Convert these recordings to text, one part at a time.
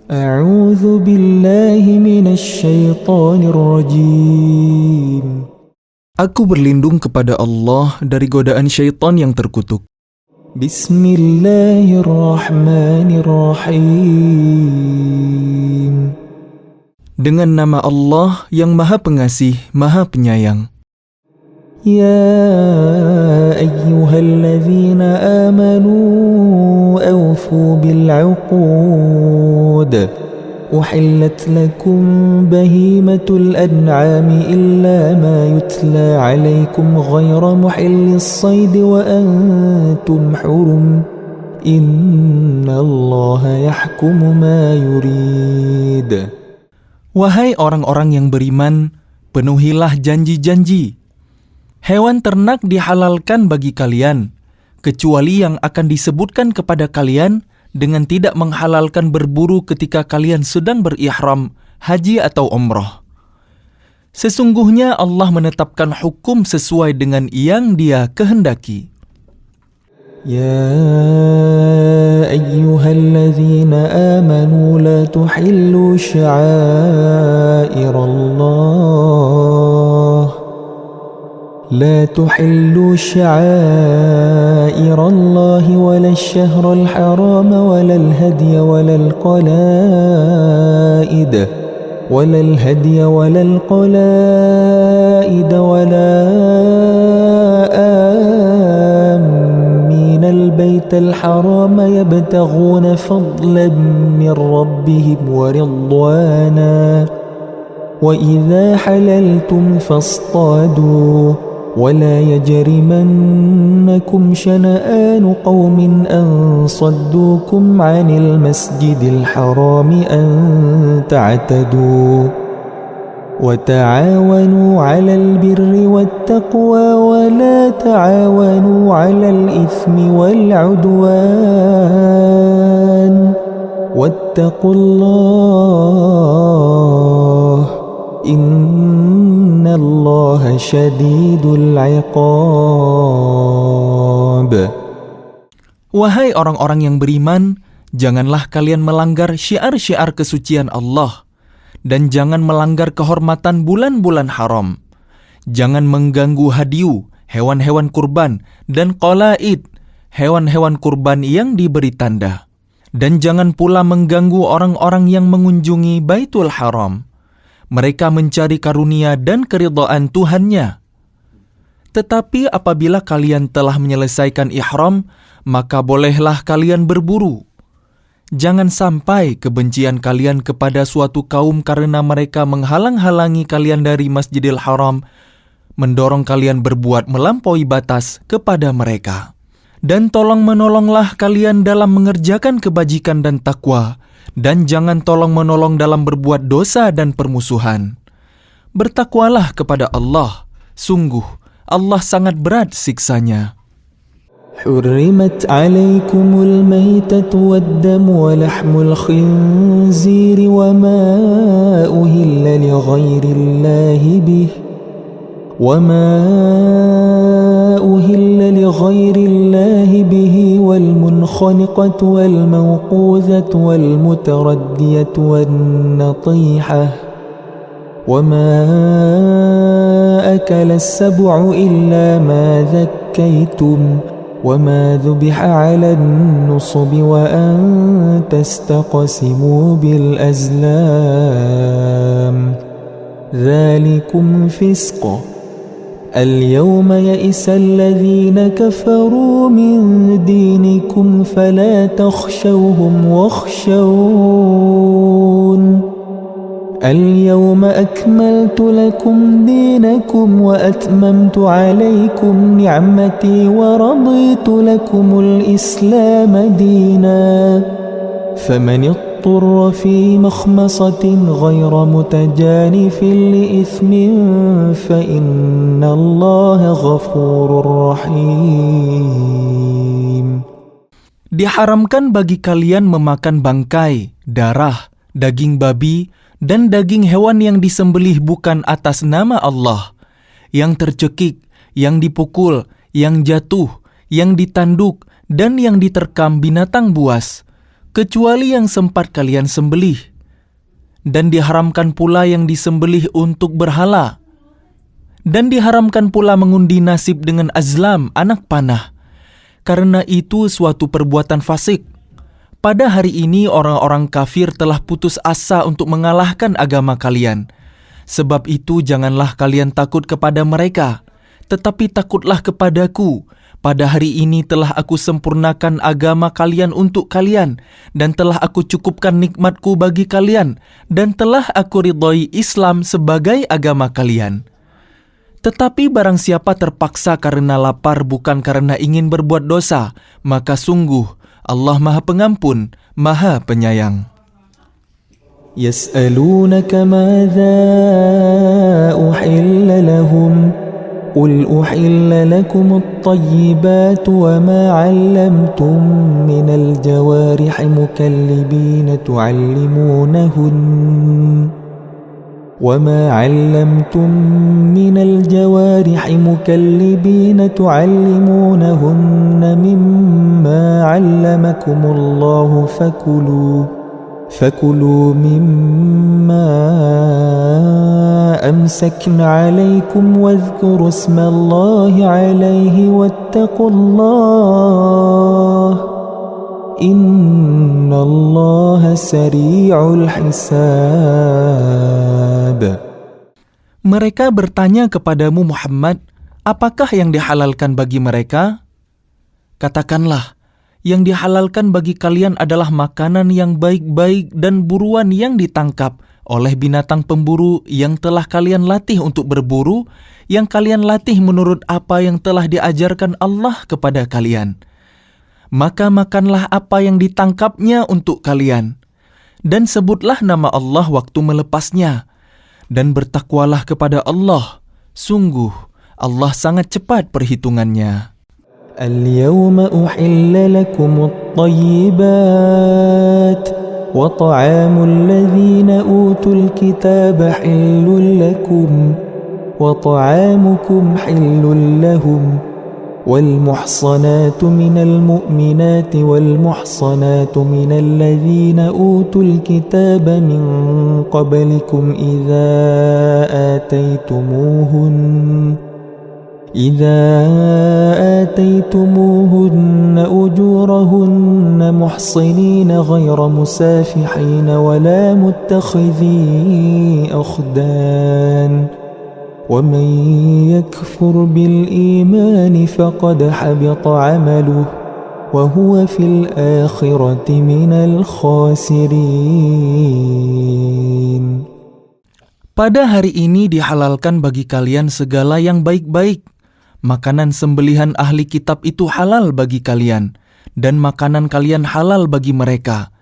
أعوذ بالله من الشيطان الرجيم. Aku berlindung kepada Allah dari godaan syaitan yang terkutuk. Bismillahirrahmanirrahim. Dengan nama Allah yang Maha Pengasih, Maha Penyayang. يا أيها الذين آمنوا أوفوا بالعقود أحلت لكم بهيمة الأنعام إلا ما يتلى عليكم غير محل الصيد وأنتم حرم إن الله يحكم ما يريد. Wahai orang-orang yang beriman, penuhilah janji-janji. Hewan ternak dihalalkan bagi kalian, kecuali yang akan disebutkan kepada kalian dengan tidak menghalalkan berburu ketika kalian sedang berihram, haji atau umrah. Sesungguhnya Allah menetapkan hukum sesuai dengan yang Dia kehendaki. يا أيها الذين آمنوا لا تحلوا شعائر الله ولا الشهر الحرام ولا الهدي ولا القلائد ولا آمين البيت الحرام يبتغون فضلا من ربهم ورضوانا وإذا حللتم فاصطادوا ولا يجرمنكم شنآن قوم أن صدوكم عن المسجد الحرام أن تعتدوا وتعاونوا على البر والتقوى ولا تعاونوا على الإثم والعدوان واتقوا الله إن الله شديد العقاب. Wahai orang-orang yang beriman, janganlah kalian melanggar syiar-syiar kesucian Allah, dan jangan melanggar kehormatan bulan-bulan haram. Jangan mengganggu hadiu, hewan-hewan kurban, dan qalaid, hewan-hewan kurban yang diberi tanda. Dan jangan pula mengganggu orang-orang yang mengunjungi Baitul Haram. Mereka mencari karunia dan keridhaan Tuhannya. Tetapi apabila kalian telah menyelesaikan ihram, maka bolehlah kalian berburu. Jangan sampai kebencian kalian kepada suatu kaum karena mereka menghalang-halangi kalian dari Masjidil Haram, mendorong kalian berbuat melampaui batas kepada mereka. Dan tolong-menolonglah kalian dalam mengerjakan kebajikan dan takwa, dan jangan tolong-menolong dalam berbuat dosa dan permusuhan. Bertakwalah kepada Allah, sungguh Allah sangat berat siksanya. حرمت عليكم الميتة والدم ولحم الخنزير وما أهل لغير الله به والمنخنقة والموقوذة والمتردية والنطيحة وما أكل السبع إلا ما ذكيتم وما ذبح على النصب وأن تستقسموا بالأزلام ذلكم فسق. اليوم يئس الذين كفروا من دينكم فلا تخشوهم واخشون اليوم أكملت لكم دينكم وأتممت عليكم نعمتي ورضيت لكم الإسلام دينا فمن اضطر في مخمصة غير متجانف لإثم فإن الله غفور رحيم. Diharamkan bagi kalian memakan bangkai, darah, daging babi, dan daging hewan yang disembelih bukan atas nama Allah, yang tercekik, yang dipukul, yang jatuh, yang ditanduk, dan yang diterkam binatang buas, kecuali yang sempat kalian sembelih, dan diharamkan pula yang disembelih untuk berhala, dan diharamkan pula mengundi nasib dengan azlam, anak panah, karena itu suatu perbuatan fasik. Pada hari ini orang-orang kafir telah putus asa untuk mengalahkan agama kalian. Sebab itu janganlah kalian takut kepada mereka, tetapi takutlah kepadaku. Pada hari ini telah aku sempurnakan agama kalian untuk kalian, dan telah aku cukupkan nikmatku bagi kalian, dan telah aku ridhai Islam sebagai agama kalian. Tetapi barang siapa terpaksa karena lapar bukan karena ingin berbuat dosa, maka sungguh Allah Maha Pengampun, Maha Penyayang. يسألونك ماذا أحل لهم قل أحل لكم الطيبات وما علمتم من الجوارح مكلبين تعلمونهن مما علمكم الله فكلوا مما أمسكن عليكم واذكروا اسم الله عليه واتقوا الله إن الله سريع الحساب. Mereka bertanya kepadamu Muhammad, apakah yang dihalalkan bagi mereka? Katakanlah, yang dihalalkan bagi kalian adalah makanan yang baik-baik dan buruan yang ditangkap oleh binatang pemburu yang telah kalian latih untuk berburu, yang kalian latih menurut apa yang telah diajarkan Allah kepada kalian. Maka makanlah apa yang ditangkapnya untuk kalian, dan sebutlah nama Allah waktu melepasnya, dan bertakwalah kepada Allah. Sungguh, Allah sangat cepat perhitungannya. اليوم أحل لكم الطيبات وطعام الذين أوتوا الكتاب حل لكم وطعامكم حل لهم والمحصنات من المؤمنات والمحصنات من الذين أوتوا الكتاب من قبلكم إذا آتيتموهن أجورهن محصنين غير مسافحين ولا متخذي أخدان ومن يكفر بالإيمان فقد حبط عمله وهو في الآخرة من الخاسرين. Pada hari ini dihalalkan bagi kalian segala yang baik-baik. Makanan sembelihan ahli kitab itu halal bagi kalian, dan makanan kalian halal bagi mereka.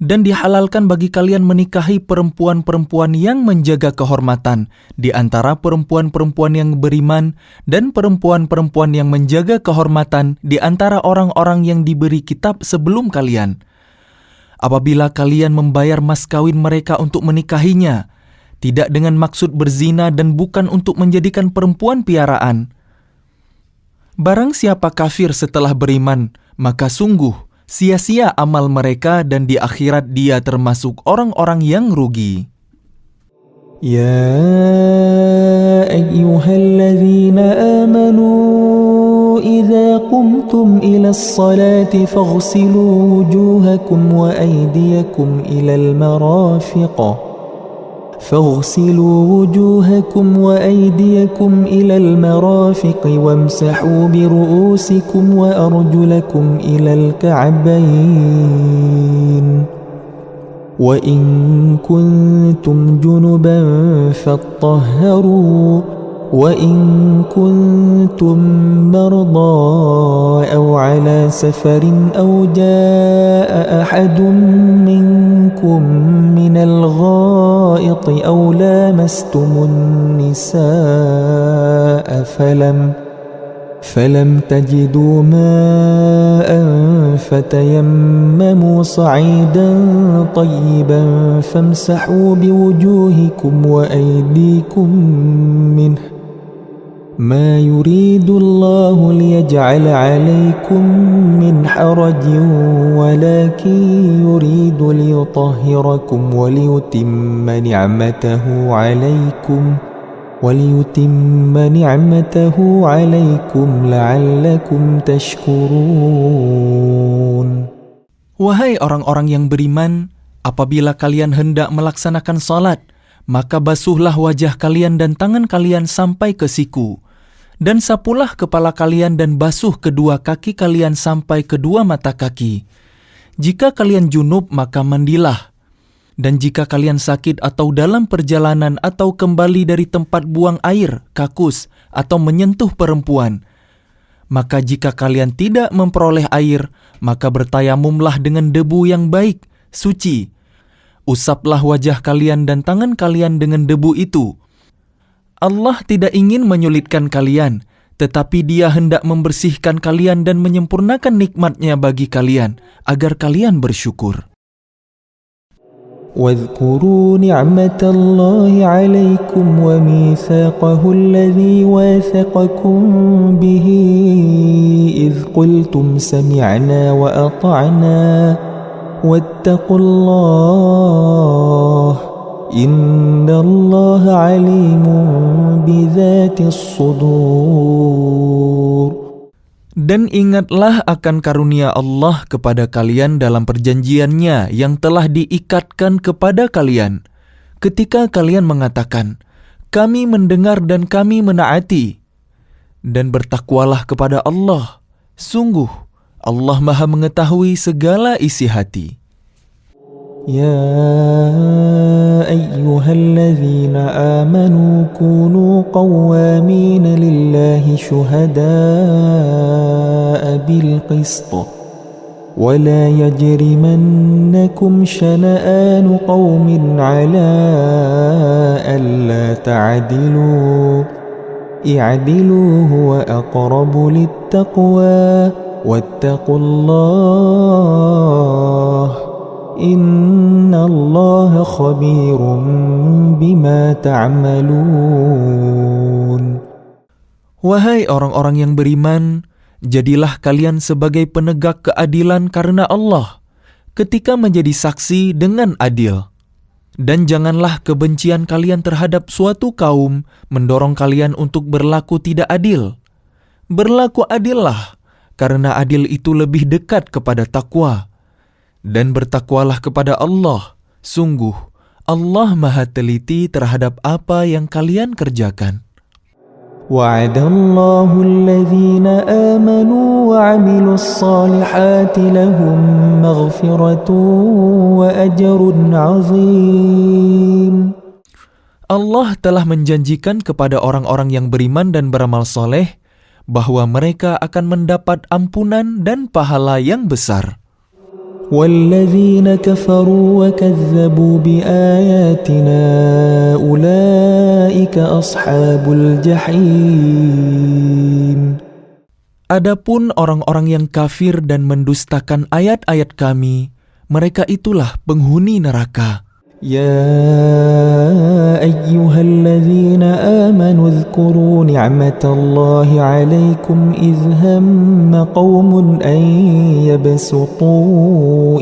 Dan dihalalkan bagi kalian menikahi perempuan-perempuan yang menjaga kehormatan di antara perempuan-perempuan yang beriman, dan perempuan-perempuan yang menjaga kehormatan di antara orang-orang yang diberi kitab sebelum kalian. Apabila kalian membayar mas kawin mereka untuk menikahinya, tidak dengan maksud berzina dan bukan untuk menjadikan perempuan piaraan. Barang siapa kafir setelah beriman, maka sungguh sia-sia amal mereka dan di akhirat dia termasuk orang-orang yang rugi. يا أيها الذين آمنوا إذا قمتم إلى الصلاة فاغسلوا وجوهكم وأيديكم إلى المرافق وامسحوا برؤوسكم وأرجلكم إلى الكعبين وإن كنتم جنبا فاطهروا وإن كنتم مرضى أو على سفر أو جاء أحد منكم من الغائط أو لامستم النساء فلم تجدوا ماء فتيمموا صعيدا طيبا فامسحوا بوجوهكم وأيديكم منه ما يريد الله ليجعل عليكم من حرج ولكن يريد ليطهركم وليتم نعمته عليكم لعلكم تشكرون. Wahai orang-orang yang beriman, apabila kalian hendak melaksanakan salat, maka basuhlah wajah kalian dan tangan kalian sampai ke siku, dan sapulah kepala kalian dan basuh kedua kaki kalian sampai kedua mata kaki. Jika kalian junub, maka mandilah. Dan jika kalian sakit atau dalam perjalanan atau kembali dari tempat buang air, kakus, atau menyentuh perempuan, maka jika kalian tidak memperoleh air, maka bertayamumlah dengan debu yang baik, suci. Usaplah wajah kalian dan tangan kalian dengan debu itu. Allah tidak ingin menyulitkan kalian, tetapi Dia hendak membersihkan kalian dan menyempurnakan nikmat-Nya bagi kalian, agar kalian bersyukur. واذكروا نعمة الله عليكم وميثاقه الذي واثقكم به إذ قلتم سمعنا وأطعنا واتقوا الله إن الله عليم بذات الصدور. Dan ingatlah akan karunia Allah kepada kalian dalam perjanjiannya yang telah diikatkan kepada kalian, ketika kalian mengatakan, kami mendengar dan kami menaati. Dan bertakwalah kepada Allah, sungguh Allah Maha mengetahui segala isi hati. يا أيها الذين آمنوا كونوا قوامين لله شهداء بالقسط ولا يجرمنكم شنآن قوم على ألا تعدلوا اعدلوا هو أقرب للتقوى واتقوا الله Inna Allah khabirun bima ta'malun. Wahai orang-orang yang beriman, jadilah kalian sebagai penegak keadilan karena Allah, ketika menjadi saksi dengan adil. Dan janganlah kebencian kalian terhadap suatu kaum mendorong kalian untuk berlaku tidak adil. Berlaku adillah, karena adil itu lebih dekat kepada takwa. Dan bertakwalah kepada Allah, sungguh Allah Maha teliti terhadap apa yang kalian kerjakan. Wa'adallahu alladhina amanu wa 'amilus salihati lahum maghfiratun wa ajrun 'azim. Allah telah menjanjikan kepada orang-orang yang beriman dan beramal soleh bahwa mereka akan mendapat ampunan dan pahala yang besar. وَالَّذِينَ كَفَرُوا وَكَذَّبُوا بِآيَاتِنَا أُولَئِكَ أَصْحَابُ الْجَحِيمِ. Adapun orang-orang yang kafir dan mendustakan ayat-ayat kami, mereka itulah penghuni neraka. يا أيها الذين آمنوا اذكروا نعمة الله عليكم إذ هم قوم أن يبسطوا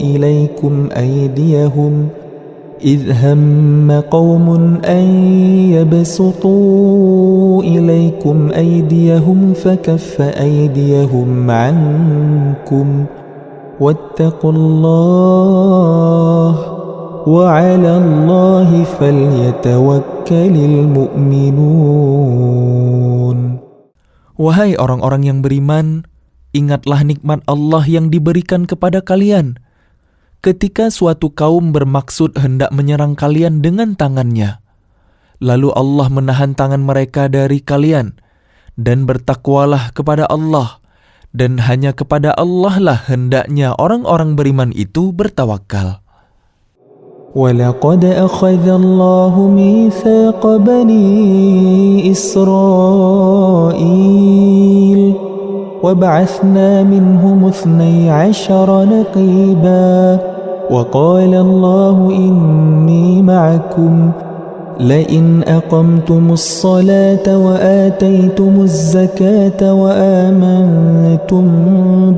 إليكم أيديهم فكف أيديهم عنكم واتقوا الله وعلى الله فليتوكل المؤمنون. Wahai orang-orang yang beriman, ingatlah nikmat Allah yang diberikan kepada kalian, ketika suatu kaum bermaksud hendak menyerang kalian dengan tangannya. Lalu Allah menahan tangan mereka dari kalian, dan bertakwalah kepada Allah, dan hanya kepada Allah lah hendaknya orang-orang beriman itu bertawakal. وَلَقَدْ أَخَذَ اللَّهُ مِيثَاقَ بَنِي إِسْرَائِيلَ وَبَعَثْنَا مِنْهُمُ 12 نَقِيبًا وَقَالَ اللَّهُ إِنِّي مَعَكُمْ لئن أقمتم الصلاة وآتيتم الزكاة وآمنتم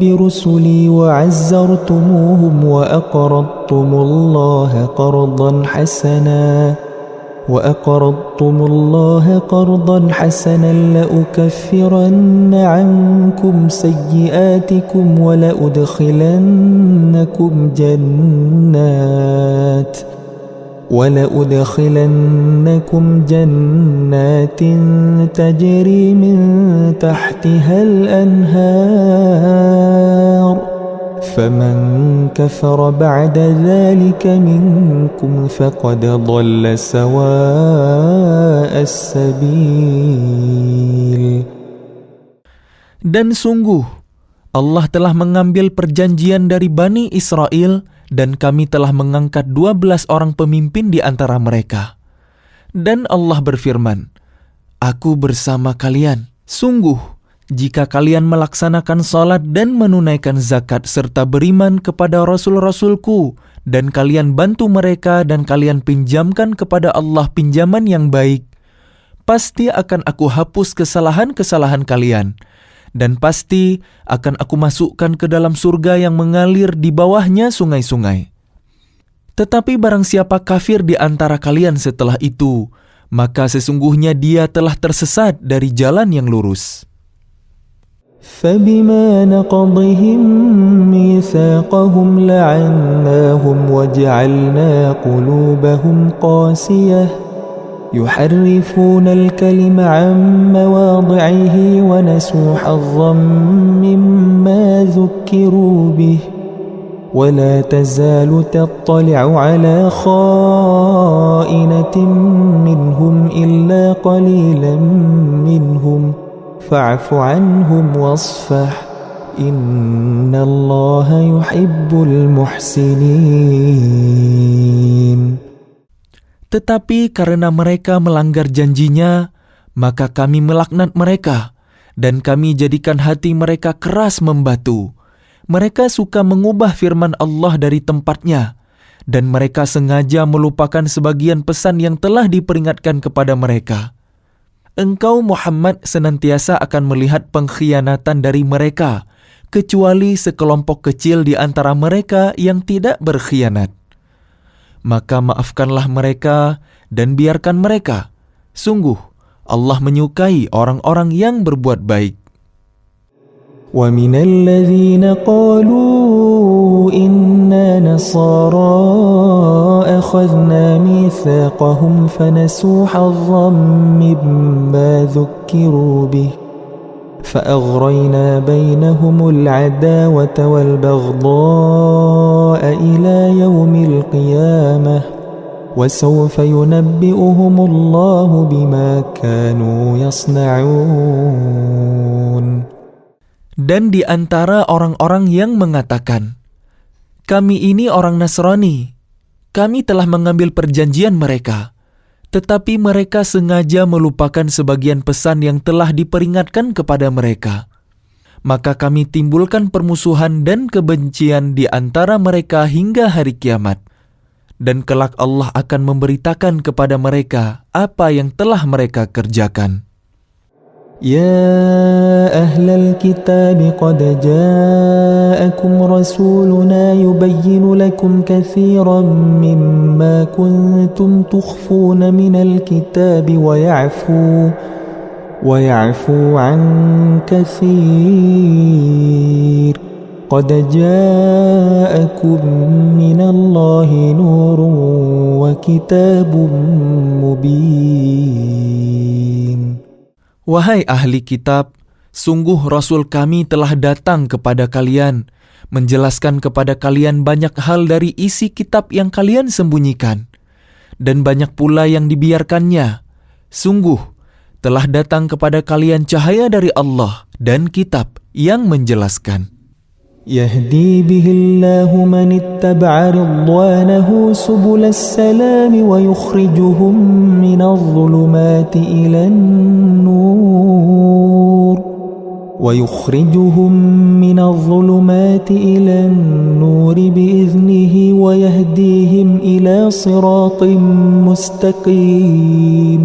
برسلي وعزرتموهم وأقرضتم الله قرضا حسنا لأكفرن عنكم سيئاتكم ولأدخلنكم جنات تجري من تحتها الأنهار فمن كفر بعد ذلك منكم فقد ضل سواء السبيل. Dan sungguh, Allah telah mengambil perjanjian dari Bani Israel dan kami telah mengangkat 12 orang pemimpin di antara mereka. Dan Allah berfirman, Aku bersama kalian. Sungguh, jika kalian melaksanakan salat dan menunaikan zakat serta beriman kepada Rasul-Rasulku, dan kalian bantu mereka dan kalian pinjamkan kepada Allah pinjaman yang baik, pasti akan aku hapus kesalahan-kesalahan kalian. Dan pasti akan aku masukkan ke dalam surga yang mengalir di bawahnya sungai-sungai. Tetapi barang siapa kafir di antara kalian setelah itu, maka sesungguhnya dia telah tersesat dari jalan yang lurus. فَبِمَا نَقْضِهِمْ مِيثَاقَهُمْ لَعَنَّاهُمْ وَجَعَلْنَا قُلُوبَهُمْ قَاسِيَةً يحرفون الكلم عن مواضعه ونسوا حظا مما ذكروا به ولا تزال تطلع على خائنة منهم إلا قليلا منهم فاعف عنهم واصفح إن الله يحب المحسنين. Tetapi karena mereka melanggar janjinya, maka kami melaknat mereka, dan kami jadikan hati mereka keras membatu. Mereka suka mengubah firman Allah dari tempatnya, dan mereka sengaja melupakan sebagian pesan yang telah diperingatkan kepada mereka. Engkau Muhammad senantiasa akan melihat pengkhianatan dari mereka, kecuali sekelompok kecil di antara mereka yang tidak berkhianat. Maka maafkanlah mereka dan biarkan mereka. Sungguh, Allah menyukai orang-orang yang berbuat baik. وَمِنَ الَّذِينَ قَالُوا إِنَّا نَصَارَى أَخَذْنَا مِيثَاقَهُمْ فَنَسُوا حَظًّا مِّمَّا ذُكِّرُوا بِهِ فأغرينا بينهم العداوة والبغضاء إلى يوم القيامة وسوف ينبئهم الله بما كانوا يصنعون. Dan di antara orang-orang yang mengatakan, kami ini orang Nasrani, kami telah mengambil perjanjian mereka, tetapi mereka sengaja melupakan sebagian pesan yang telah diperingatkan kepada mereka. Maka kami timbulkan permusuhan dan kebencian di antara mereka hingga hari kiamat. Dan kelak Allah akan memberitakan kepada mereka apa yang telah mereka kerjakan. يا أهل الكتاب قد جاءكم رسولنا يبين لكم كثيرا مما كنتم تخفون من الكتاب ويعفو عن كثير قد جاءكم من الله نور وكتاب مبين. Wahai ahli kitab, sungguh Rasul kami telah datang kepada kalian, menjelaskan kepada kalian banyak hal dari isi kitab yang kalian sembunyikan, dan banyak pula yang dibiarkannya. Sungguh, telah datang kepada kalian cahaya dari Allah dan kitab yang menjelaskan. يهدي به الله من اتبع رضوانه سبل السلام ويخرجهم من الظلمات إلى النور ويخرجهم من الظلمات إلى النور بإذنه ويهديهم إلى صراط مستقيم.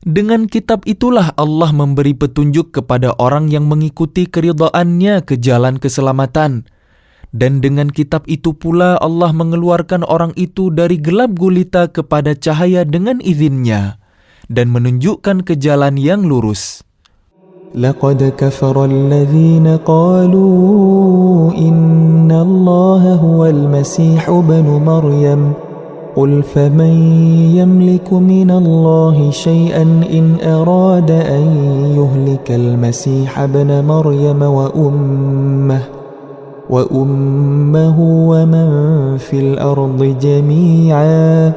Dengan kitab itulah Allah memberi petunjuk kepada orang yang mengikuti keridhaannya ke jalan keselamatan. Dan dengan kitab itu pula Allah mengeluarkan orang itu dari gelap gulita kepada cahaya dengan izinnya dan menunjukkan ke jalan yang lurus. لقد كفر الذين قالوا إن الله هو المسيح ابن مريم قل فمن يملك من الله شيئا إن أراد أن يهلك المسيح ابن مريم وأمه ومن في الأرض جميعا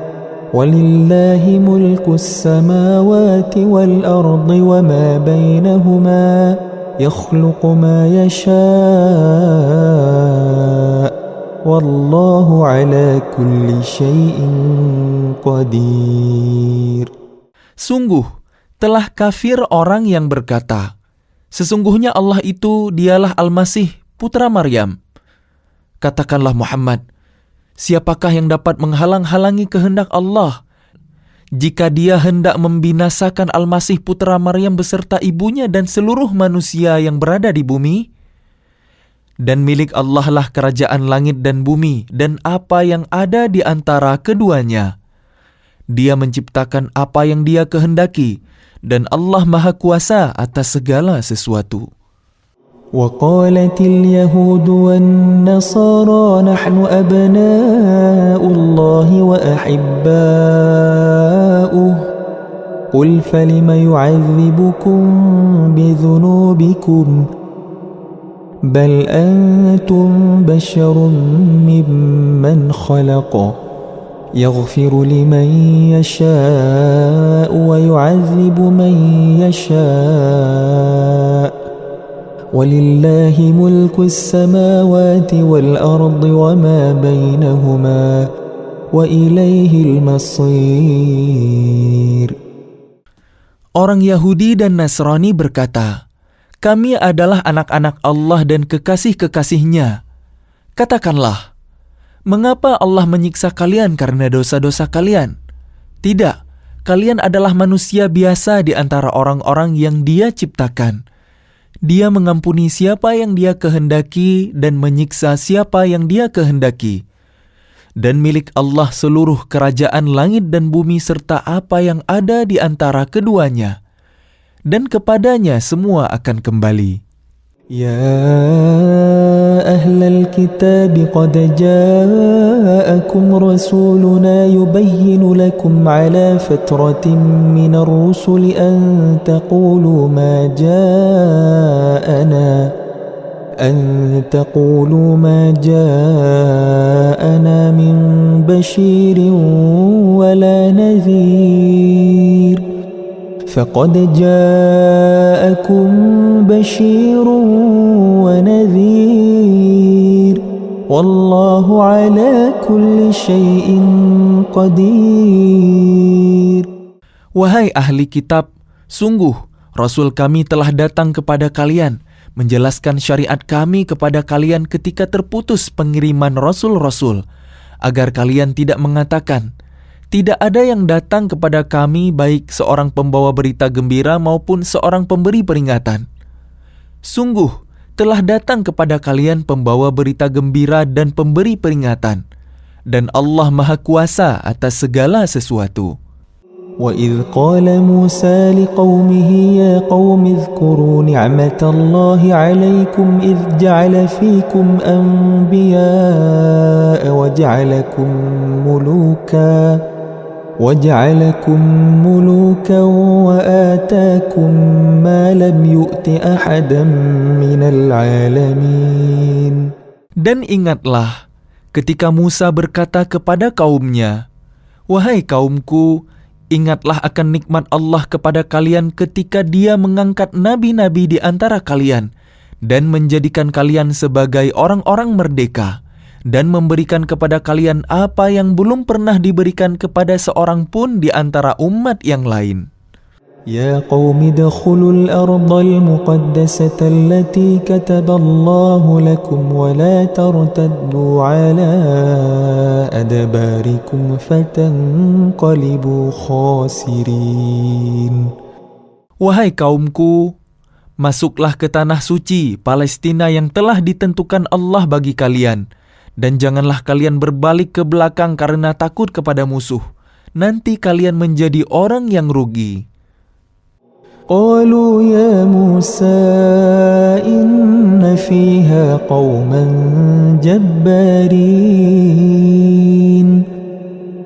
ولله ملك السماوات والأرض وما بينهما يخلق ما يشاء والله على كل شيء قدير. Sungguh, telah kafir orang yang berkata, sesungguhnya Allah itu dialah Al-Masih, putra Maryam. Katakanlah Muhammad, siapakah yang dapat menghalang-halangi kehendak Allah? Jika dia hendak membinasakan Al-Masih putra Maryam beserta ibunya dan seluruh manusia yang berada di bumi? Dan milik Allah lah kerajaan langit dan bumi dan apa yang ada di antara keduanya. Dia menciptakan apa yang Dia kehendaki dan Allah Maha Kuasa atas segala sesuatu. وقالت اليهود والنصارى نحن أبناء الله وأحباؤه قل فلم يعذبكم بذنوبكم بل أنتم بشر ممن خلق يغفر لمن يشاء ويعذب من يشاء ولله ملك السماوات والأرض وما بينهما وإليه المصير. Orang Yahudi dan Nasrani berkata, kami adalah anak-anak Allah dan kekasih-kekasihnya. Katakanlah, mengapa Allah menyiksa kalian karena dosa-dosa kalian? Tidak, kalian adalah manusia biasa di antara orang-orang yang Dia ciptakan. Dia mengampuni siapa yang Dia kehendaki dan menyiksa siapa yang Dia kehendaki. Dan milik Allah seluruh kerajaan langit dan bumi serta apa yang ada di antara keduanya. Dan kepadanya semua akan kembali. يا أهل الكتاب قد جاءكم رسولنا يبين لكم على فترة من الرسل أن تقولوا ما جاءنا من بشير ولا نذير فقد جاءكم بشير ونذير والله على كل شيء قدير. Wahai ahli kitab, sungguh Rasul kami telah datang kepada kalian, menjelaskan syariat kami kepada kalian ketika terputus pengiriman rasul-rasul, agar kalian tidak mengatakan, tidak ada yang datang kepada kami baik seorang pembawa berita gembira maupun seorang pemberi peringatan. Sungguh, telah datang kepada kalian pembawa berita gembira dan pemberi peringatan, dan Allah Maha Kuasa atas segala sesuatu. وَإِذْ قَالَ مُوسَى لِقَوْمِهِ يَا قَوْمِ اذْكُرُوا نِعْمَةَ اللَّهِ عَلَيْكُمْ إِذْ جَعَلَ فِيكُمْ أَنْبِيَاءَ وَجَعَلَكُمْ مُلُوكًا وَآتَاكُمْ مَا لَمْ يُؤْتِ أَحَدًا مِنَ الْعَالَمِينَ. Dan ingatlah ketika Musa berkata kepada kaumnya, wahai kaumku, ingatlah akan nikmat Allah kepada kalian ketika Dia mengangkat nabi-nabi di antara kalian dan menjadikan kalian sebagai orang-orang merdeka dan memberikan kepada kalian apa yang belum pernah diberikan kepada seorang pun di antara umat yang lain. يا قوم ادخلوا الأرض المقدسة التي كتب الله لكم ولا ترتدوا على أدباركم فتنقلبوا خاسرين. Wahai kaumku, masuklah ke tanah suci Palestina yang telah ditentukan Allah bagi kalian, dan janganlah kalian berbalik ke belakang karena takut kepada musuh. Nanti kalian menjadi orang yang rugi. قالوا يا موسى إن فيها قوما جبارين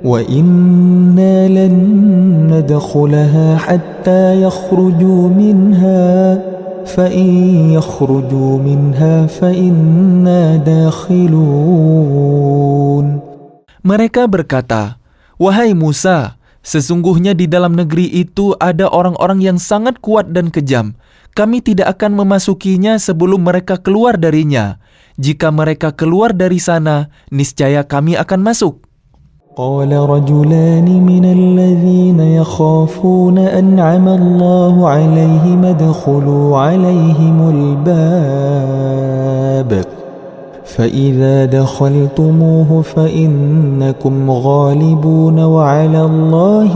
وإنا لن ندخلها حتى يخرجوا منها فإن يخرجوا منها فإنا داخلون. Mereka berkata, "Wahai Musa, sesungguhnya di dalam negeri itu ada orang-orang yang sangat kuat dan kejam. Kami tidak akan memasukinya sebelum mereka keluar darinya. Jika mereka keluar dari sana, niscaya kami akan masuk." قال رجلان من الذين يخافون أنعم الله عليهم ادخلوا عليهم الباب فإذا دخلتموه فإنكم غالبون وعلى الله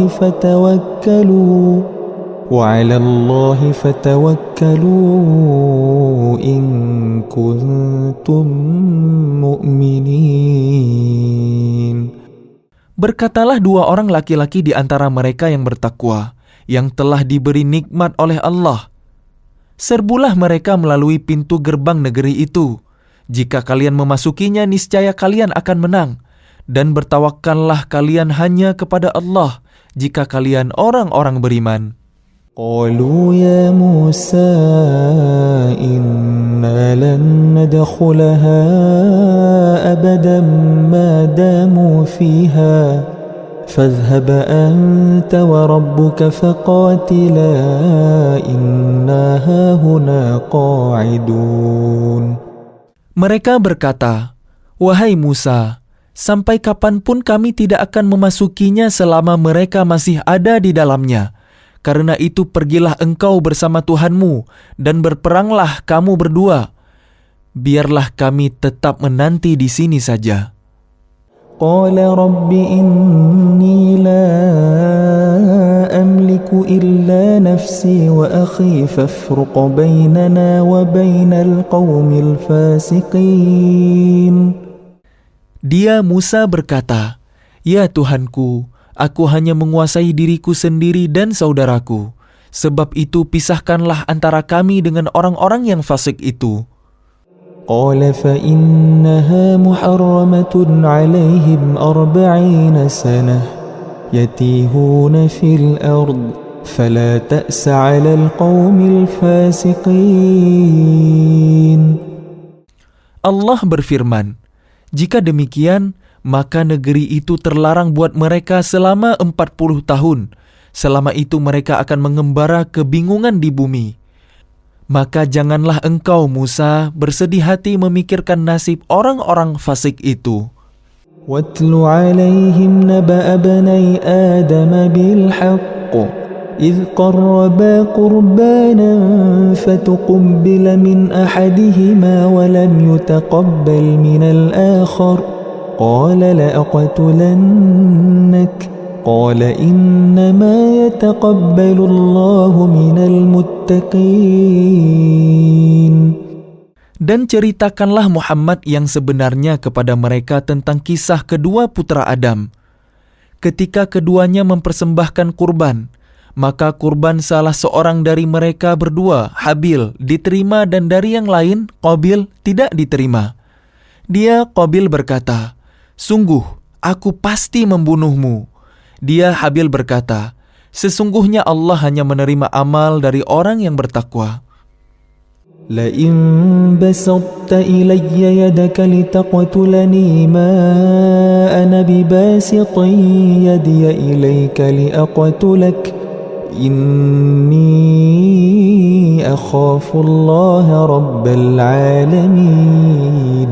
فتوكلوا إن كنتم مؤمنين. Berkatalah dua orang laki-laki di antara mereka yang bertakwa, yang telah diberi nikmat oleh Allah. Serbulah mereka melalui pintu gerbang negeri itu. Jika kalian memasukinya, niscaya kalian akan menang. Dan bertawakkallah kalian hanya kepada Allah, jika kalian orang-orang beriman. قالوا يا موسى إنا لن ندخلها أبدا ما داموا فيها فاذهب أنت وربك فقاتلا إنا هاهنا قاعدون. Mereka berkata, "Wahai Musa, sampai kapanpun kami tidak akan memasukinya selama mereka masih ada di dalamnya. Karena itu pergilah engkau bersama Tuhanmu dan berperanglah kamu berdua. Biarlah kami tetap menanti di sini saja." قال رب إني لا أملك إلا نفسي وأخي فافرق بيننا وبين القوم الفاسقين. Dia Musa berkata, "Ya Tuhanku, aku hanya menguasai diriku sendiri dan saudaraku. Sebab itu pisahkanlah antara kami dengan orang-orang yang fasik itu." قال فإنها محرمة عليهم 40 سنة يتيهون في الأرض فلا تأس على القوم الفاسقين. Allah berfirman, "Jika demikian, maka negeri itu terlarang buat mereka selama 40 tahun. Selama itu mereka akan mengembara kebingungan di bumi. Maka janganlah engkau, Musa, bersedih hati memikirkan nasib orang-orang fasik itu." واتل عليهم نبأ بني آدم بالحق إذ قربا قربانا فتقبل من أحدهما ولم يتقبل من الآخر قال لأقتلنك قال إنما يتقبل الله من المتقين. Dan ceritakanlah Muhammad yang sebenarnya kepada mereka tentang kisah kedua putra Adam. Ketika keduanya mempersembahkan kurban, maka kurban salah seorang dari mereka berdua, Habil, diterima dan dari yang lain, Qabil, tidak diterima. Dia, Qabil, berkata, "Sungguh, aku pasti membunuhmu." Dia, Habil, berkata, "Sesungguhnya Allah hanya menerima amal dari orang yang bertakwa." لئن بسطت إلي يدك لتقتلني ما أنا بباسط يدي إليك لأقتلك إني أخاف الله رب العالمين.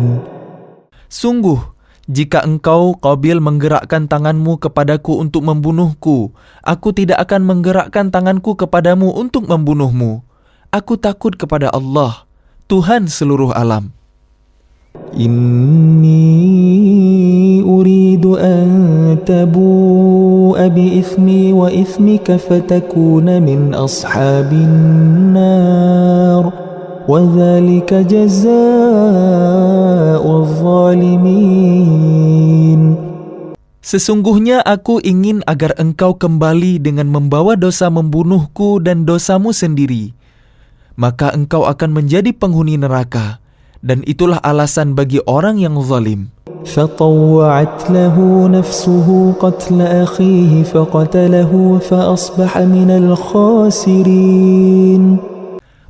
Sungguh, Jika engkau, Qabil, menggerakkan tanganmu kepadaku untuk membunuhku, aku tidak akan menggerakkan tanganku kepadamu untuk membunuhmu. Aku takut kepada Allah, Tuhan seluruh alam. Inni uridu an tabu'a bi ithmi wa ithmika fatakuna min ashabin nar wa dhalika jazaa'ul zalimin. Sesungguhnya aku ingin agar engkau kembali dengan membawa dosa membunuhku dan dosamu sendiri. Maka engkau akan menjadi penghuni neraka, dan itulah alasan bagi orang yang zalim. فطوعت له نفسه قتل أخيه فقتله فأصبح من الخاسرين.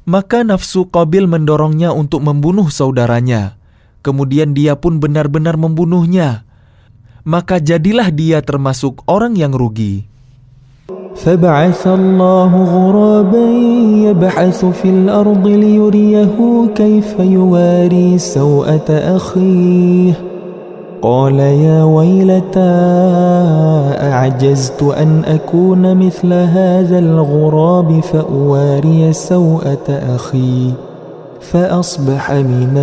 Maka nafsu Qabil mendorongnya untuk membunuh saudaranya. Kemudian dia pun benar-benar membunuhnya. Maka jadilah dia termasuk orang yang rugi. فبعث الله غرابا يبحث في الأرض ليريه كيف يواري سوءة أخيه قال يا ويلتى أعجزت أن أكون مثل هذا الغراب فأواري سوءة أخي فأصبح من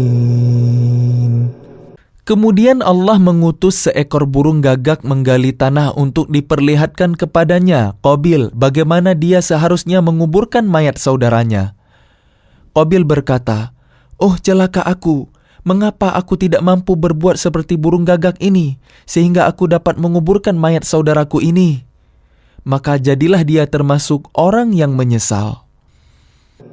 النادمين. Kemudian Allah mengutus seekor burung gagak menggali tanah untuk diperlihatkan kepadanya, Qabil, bagaimana dia seharusnya menguburkan mayat saudaranya. Qabil berkata, "Oh celaka aku, mengapa aku tidak mampu berbuat seperti burung gagak ini, sehingga aku dapat menguburkan mayat saudaraku ini?" Maka jadilah dia termasuk orang yang menyesal.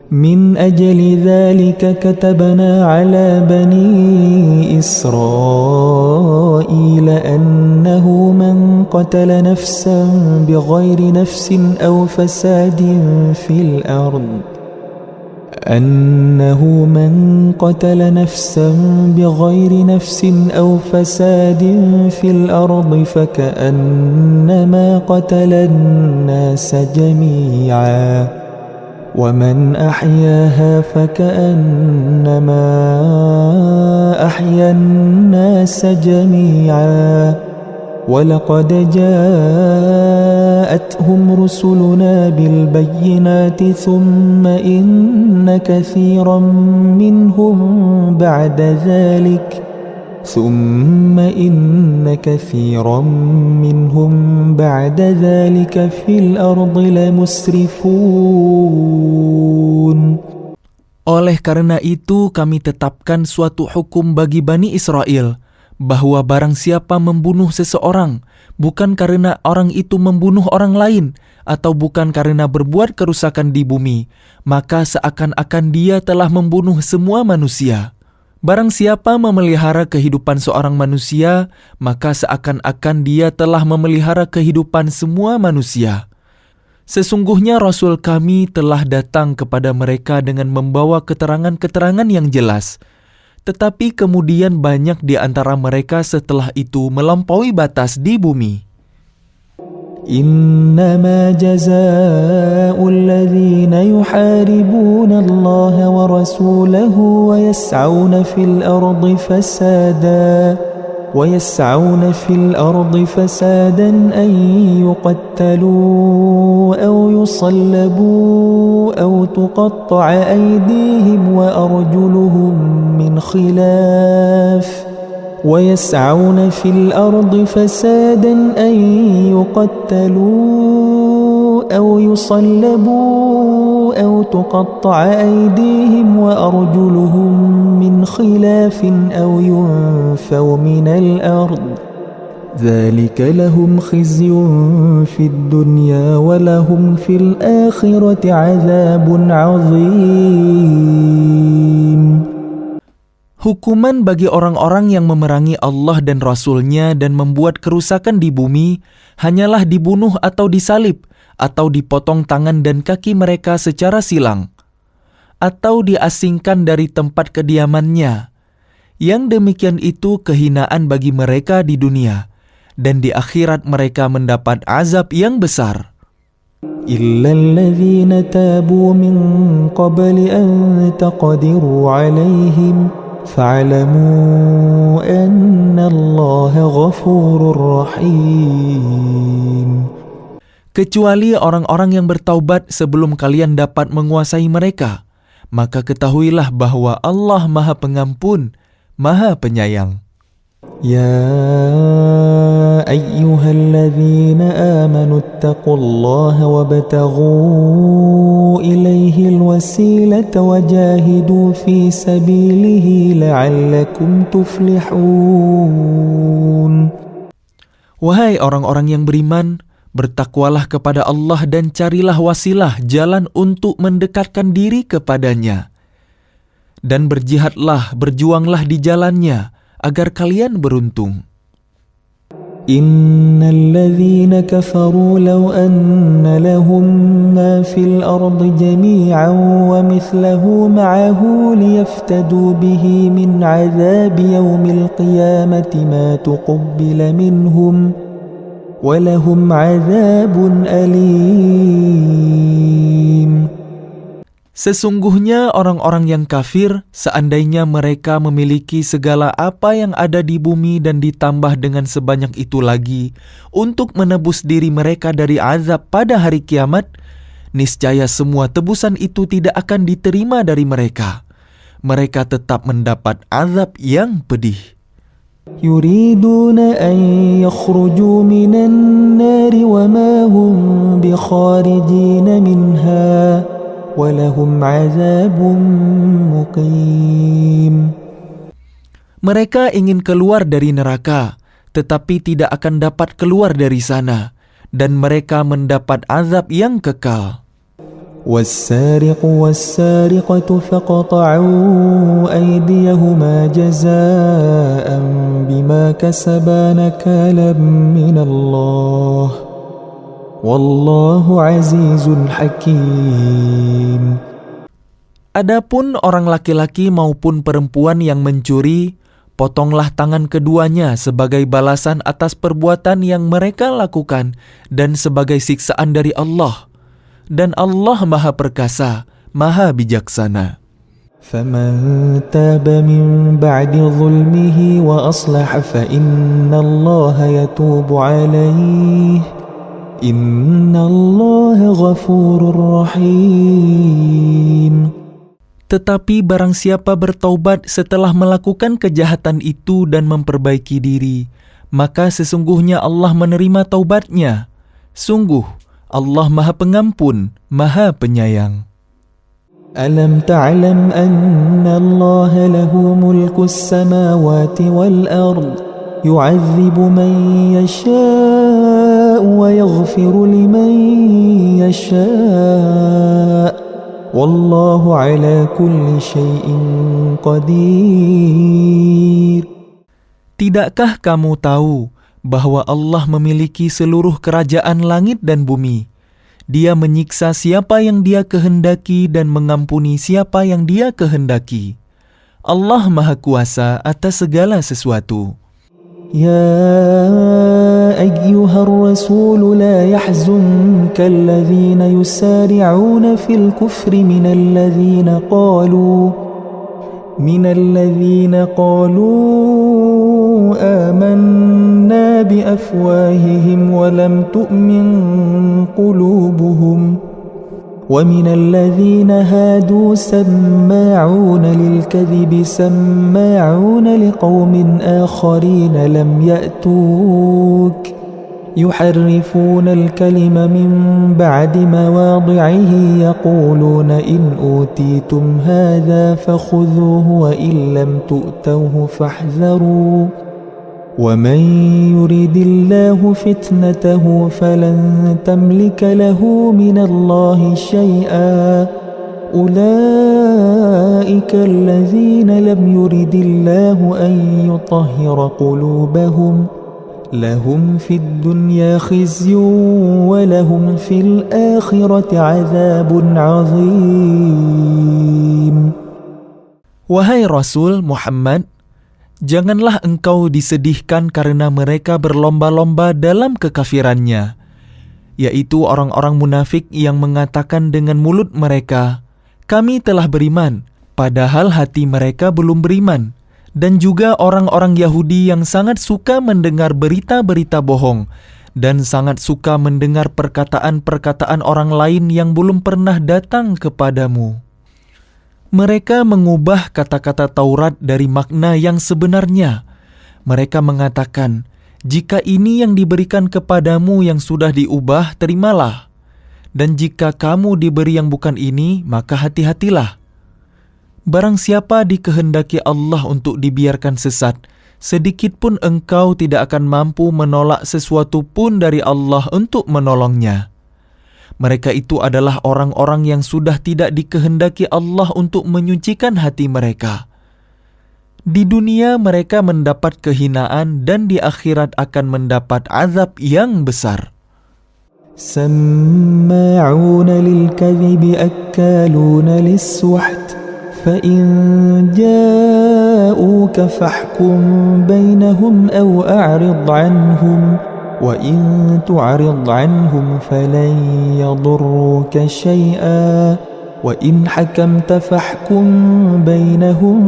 من أجل ذلك كتبنا على بني إسرائيل أنه من قتل نفسا بغير نفس أو فساد في الأرض فكأنما قتل الناس جميعا ومن أحياها فكأنما أحيا الناس جميعا ولقد جاءتهم رسلنا بالبينات ثم إن كثيرا منهم بعد ذلك في الأرض لمسرفون. Oleh karena itu kami tetapkan suatu hukum bagi Bani Israel, bahwa barang siapa membunuh seseorang, bukan karena orang itu membunuh orang lain, atau bukan karena berbuat kerusakan di bumi, maka seakan-akan dia telah membunuh semua manusia. Barang siapa memelihara kehidupan seorang manusia, maka seakan-akan dia telah memelihara kehidupan semua manusia. Sesungguhnya Rasul kami telah datang kepada mereka dengan membawa keterangan-keterangan yang jelas. Tetapi kemudian banyak di antara mereka setelah itu melampaui batas di bumi. إنما جزاء الذين يحاربون الله ورسوله ويسعون في الأرض فسادا أن يقتلوا أو يصلبوا أو تقطع أيديهم وأرجلهم من خلاف ويسعون في الأرض فسادا أن يقتلوا أو يصلبوا أو تقطع أيديهم وأرجلهم من خلاف أو ينفوا من الأرض ذلك لهم خزي في الدنيا ولهم في الآخرة عذاب عظيم. Hukuman bagi orang-orang yang memerangi Allah dan Rasul-Nya dan membuat kerusakan di bumi hanyalah dibunuh atau disalib, atau dipotong tangan dan kaki mereka secara silang, atau diasingkan dari tempat kediamannya. Yang demikian itu kehinaan bagi mereka di dunia, dan di akhirat mereka mendapat azab yang besar. إلا الذين تابوا من قبل أن تقدروا عليهم فاعلموا أن الله غفور رحيم. Kecuali orang-orang yang bertaubat sebelum kalian dapat menguasai mereka, maka ketahuilah bahwa Allah Maha Pengampun, Maha Penyayang. يا أيها الذين آمنوا اتقوا الله وابتغوا إليه الوسيلة وجاهدوا في سبيله لعلكم تفلحون. Wahai orang-orang yang beriman, bertakwalah kepada Allah dan carilah wasilah jalan untuk mendekatkan diri kepadanya. Dan berjihadlah, berjuanglah di jalannya, agar kalian beruntung. إن الذين كفروا لو أن لهم ما في الأرض جميعا ومثله معه ليفتدوا به من عذاب يوم القيامة ما تقبل منهم ولهم عذاب أليم. Sesungguhnya orang-orang yang kafir, seandainya mereka memiliki segala apa yang ada di bumi dan ditambah dengan sebanyak itu lagi, untuk menebus diri mereka dari azab pada hari kiamat, niscaya semua tebusan itu tidak akan diterima dari mereka. Mereka tetap mendapat azab yang pedih. يريدون أن يخرجوا من النار وما هم بخارجين منها وَلَهُمْ عَذَابٌ مُقِيمٌ. Mereka ingin keluar dari neraka, tetapi tidak akan dapat keluar dari sana, dan mereka mendapat azab yang kekal. وَالسَّارِقُ وَالسَّارِقَةُ فَاقْطَعُوا أَيْدِيَهُمَا جَزَاءً بِمَا كَسَبَا نَكَالًا مِنَ اللَّهِ Wallahu azizun hakim. Adapun orang laki-laki maupun perempuan yang mencuri, potonglah tangan keduanya sebagai balasan atas perbuatan yang mereka lakukan dan sebagai siksaan dari Allah. Dan Allah Maha Perkasa, Maha Bijaksana. فَمَنْ تَابَ مِنْ بَعْدِ ظُلْمِهِ وَأَصْلَحَ فَإِنَّ اللَّهَ يَتُوبُ عَلَيْهِ Inna Allah ghafurur rahim. Tetapi barang siapa bertaubat setelah melakukan kejahatan itu dan memperbaiki diri, maka sesungguhnya Allah menerima taubatnya. Sungguh, Allah Maha Pengampun, Maha Penyayang. Alam ta'lam anna Allah lahu mulkus samawati wal ard yu'adzibu man yasha' ويغفر لمن يشاء والله على كل شيء قدير. Tidakkah kamu tahu bahwa Allah memiliki seluruh kerajaan langit dan bumi? Dia menyiksa siapa yang Dia kehendaki dan mengampuni siapa yang Dia kehendaki. Allah Maha Kuasa atas segala sesuatu. يا أيها الرسول لا يحزنك الذين يسارعون في الكفر من الذين قالوا آمنا بأفواههم ولم تؤمن قلوبهم ومن الذين هادوا سماعون للكذب سماعون لقوم آخرين لم يأتوك يحرفون الكلم من بعد مواضعه يقولون إن أوتيتم هذا فخذوه وإن لم تؤتوه فاحذروا ومن يريد الله فتنته فلن تملك له من الله شيئا أولئك الذين لم يرد الله أن يطهر قلوبهم لهم في الدنيا خزي ولهم في الآخرة عذاب عظيم. Wahai Rasul Muhammad, janganlah engkau disedihkan karena mereka berlomba-lomba dalam kekafirannya, yaitu orang-orang munafik yang mengatakan dengan mulut mereka, kami telah beriman, padahal hati mereka belum beriman. Dan juga orang-orang Yahudi yang sangat suka mendengar berita-berita bohong dan sangat suka mendengar perkataan-perkataan orang lain yang belum pernah datang kepadamu. Mereka mengubah kata-kata Taurat dari makna yang sebenarnya. Mereka mengatakan, "Jika ini yang diberikan kepadamu yang sudah diubah, terimalah. Dan jika kamu diberi yang bukan ini, maka hati-hatilah. Barang siapa dikehendaki Allah untuk dibiarkan sesat, sedikit pun engkau tidak akan mampu menolak sesuatu pun dari Allah untuk menolongnya." Mereka itu adalah orang-orang yang sudah tidak dikehendaki Allah untuk menyucikan hati mereka. Di dunia mereka mendapat kehinaan dan di akhirat akan mendapat azab yang besar. سماعون للكذب أكالون للسحت فإن جاءوك فاحكم بينهم أو أعرض عنهم وإن تعرض عنهم فلن يضروك شيئا وإن حكمت فاحكم بينهم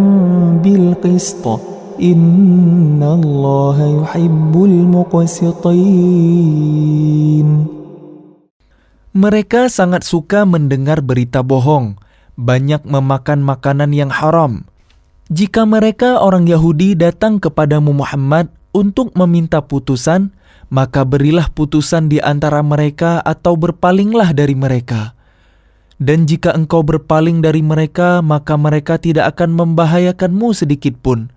بالقسط إن الله يحب المقسطين. Mereka sangat suka mendengar berita bohong, banyak memakan makanan yang haram. Jika mereka orang Yahudi datang kepadamu Muhammad untuk meminta putusan, maka berilah putusan di antara mereka atau berpalinglah dari mereka. Dan jika engkau berpaling dari mereka, maka mereka tidak akan membahayakanmu sedikit pun.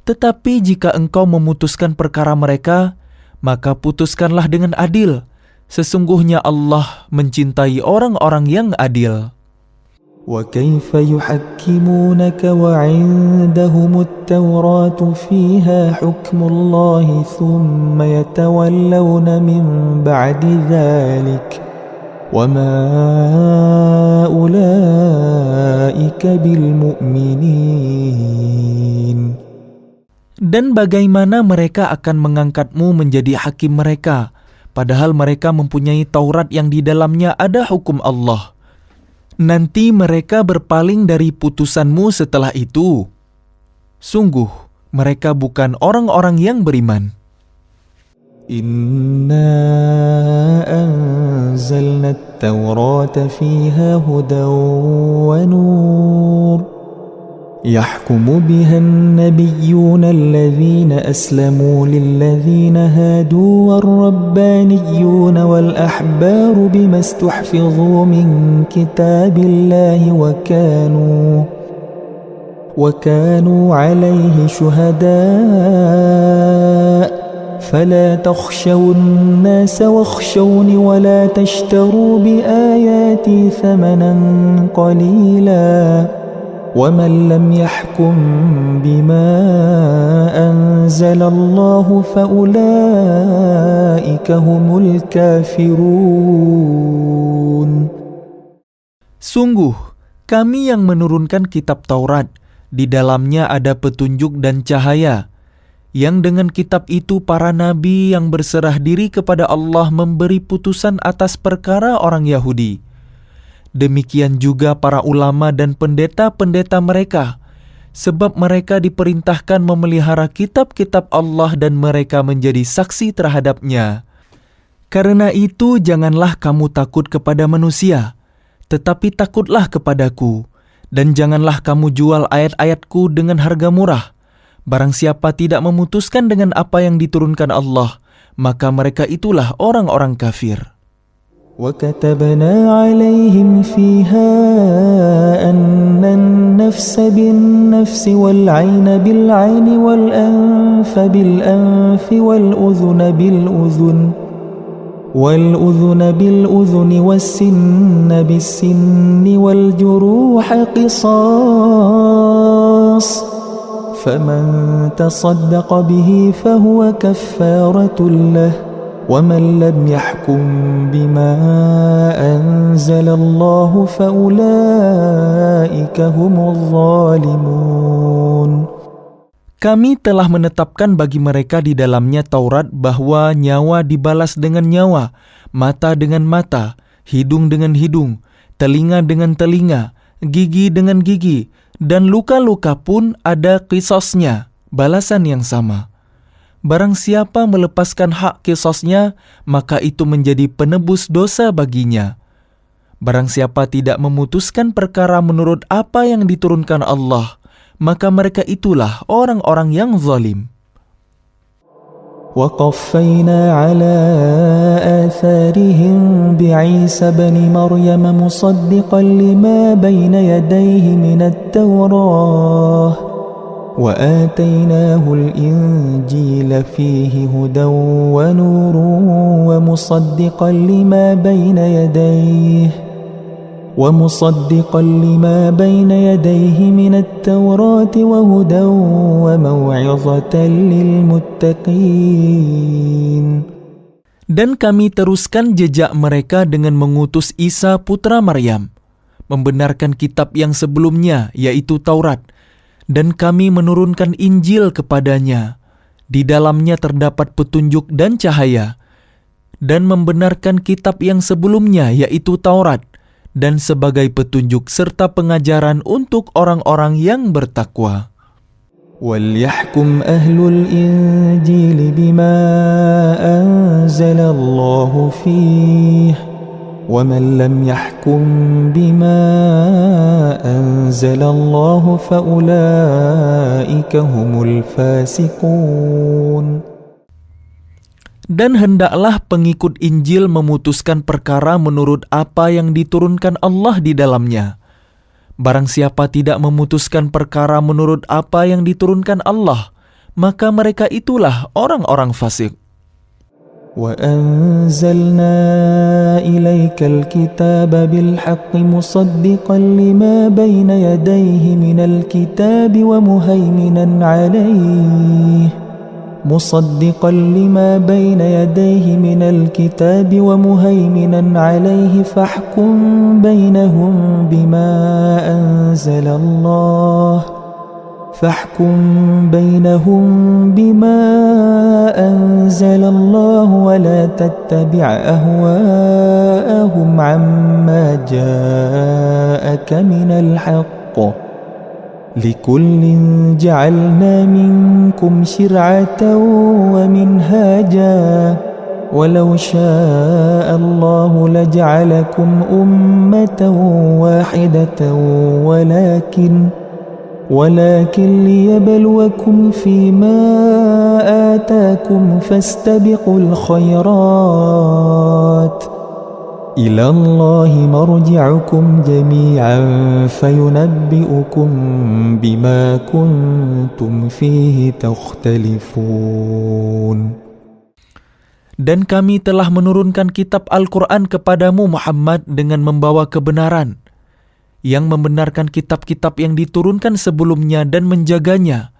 Tetapi jika engkau memutuskan perkara mereka, maka putuskanlah dengan adil. Sesungguhnya Allah mencintai orang-orang yang adil. وكيف يحكمونك وعندهم التوراة فيها حكم الله ثم يتولون من بعد ذلك وما أولئك بالمؤمنين. Dan bagaimana mereka akan mengangkatmu menjadi hakim mereka, padahal mereka mempunyai Taurat yang di dalamnya ada hukum Allah. Nanti mereka berpaling dari putusanmu setelah itu. Sungguh, mereka bukan orang-orang yang beriman. Inna anzalna at-taurata fiha hudan wa nur yahkumu biha an-nabiyyuna alladhina aslamu lilladhina hadu war-rabbaniyuna wal-ahbaru bima istuhfidhu min kitabillahi wa kanu alayhi shuhada فلا تخشوا الناس واخشوني ولا تشتروا بآياتي ثمنا قليلا ومن لم يحكم بما أنزل الله فأولئك هم الكافرون. Sungguh, kami yang menurunkan kitab Taurat, di dalamnya ada petunjuk dan cahaya, yang dengan kitab itu para nabi yang berserah diri kepada Allah memberi putusan atas perkara orang Yahudi. Demikian juga para ulama dan pendeta-pendeta mereka, sebab mereka diperintahkan memelihara kitab-kitab Allah dan mereka menjadi saksi terhadapnya. Karena itu janganlah kamu takut kepada manusia, tetapi takutlah kepadaku, dan janganlah kamu jual ayat-ayatku dengan harga murah. Barang siapa tidak memutuskan dengan apa yang diturunkan Allah, maka mereka itulah orang-orang kafir. وَكَتَبْنَا عَلَيْهِمْ فِيهَا أَنَّ النَّفْسَ بِالنَّفْسِ وَالْعَيْنَ بِالْعَيْنِ وَالْأَنْفَ بِالْأَنْفِ وَالْأُذُنَ بِالْأُذُنِ وَالسِّنَّ بِالسِّنِّ وَالْجُرُوحَ قِصَاصٌ فَمَنْ تَصَدَّقَ بِهِ فَهُوَ كَفَّارَةٌ لَهُ وَمَنْ لَمْ يَحْكُمْ بِمَا أَنْزَلَ اللَّهُ فَأُولَئِكَ هُمُ الظَّالِمُونَ. Kami telah menetapkan bagi mereka di dalamnya Taurat bahwa nyawa dibalas dengan nyawa, mata dengan mata, hidung dengan hidung, telinga dengan telinga, gigi dengan gigi, Dan luka-luka pun ada qisasnya, balasan yang sama. Barang siapa melepaskan hak qisasnya, maka itu menjadi penebus dosa baginya. Barang siapa tidak memutuskan perkara menurut apa yang diturunkan Allah, maka mereka itulah orang-orang yang zalim. وقفينا على آثارهم بعيسى بن مريم مصدقا لما بين يديه من التوراة وآتيناه الإنجيل فيه هدى ونور ومصدقا لما بين يديه من التوراة وهدى وموعظة للمتقين. Dan kami teruskan jejak mereka dengan mengutus Isa putra Maryam, membenarkan kitab yang sebelumnya, yaitu Taurat, dan kami menurunkan Injil kepadanya. Di dalamnya terdapat petunjuk dan cahaya, dan membenarkan kitab yang sebelumnya, yaitu Taurat, dan sebagai petunjuk serta pengajaran untuk orang-orang yang bertakwa. وَلْيَحْكُمْ أَهْلُ الْإِنْجِيلِ بِمَا أَنْزَلَ اللَّهُ فِيهِ وَمَنْ لَمْ يَحْكُمْ بِمَا أَنْزَلَ اللَّهُ فَأُولَئِكَ هُمُ الْفَاسِقُونَ. Dan hendaklah pengikut Injil memutuskan perkara menurut apa yang diturunkan Allah di dalamnya. Barang siapa tidak memutuskan perkara menurut apa yang diturunkan Allah, maka mereka itulah orang-orang fasik. وَأَنزَلْنَا إِلَيْكَ الْكِتَابَ بِالْحَقِّ مُصَدِّقًا لِمَا بَيْنَ يَدَيْهِ مِنَ الْكِتَابِ وَمُهَيْمِنًا عَلَيْهِ فَاحْكُم بَيْنَهُم بِمَا أَنزَلَ اللَّهُ وَلَا تَتَّبِعْ أَهْوَاءَهُمْ عَمَّا جَاءَكَ مِنَ الْحَقِّ لِكُلٍّ جَعَلْنَا مِنكُمْ شِرْعَةً وَمِنْهَاجًا وَلَوْ شَاءَ اللَّهُ لَجَعَلَكُمْ أُمَّةً وَاحِدَةً ولكن ليبلوكم فيما آتاكم فاستبقوا الخيرات إلى الله مرجعكم جميعا فينبئكم بما كنتم فيه تختلفون. Dan kami telah menurunkan kitab Al-Quran kepadamu Muhammad dengan membawa kebenaran, yang membenarkan kitab-kitab yang diturunkan sebelumnya dan menjaganya.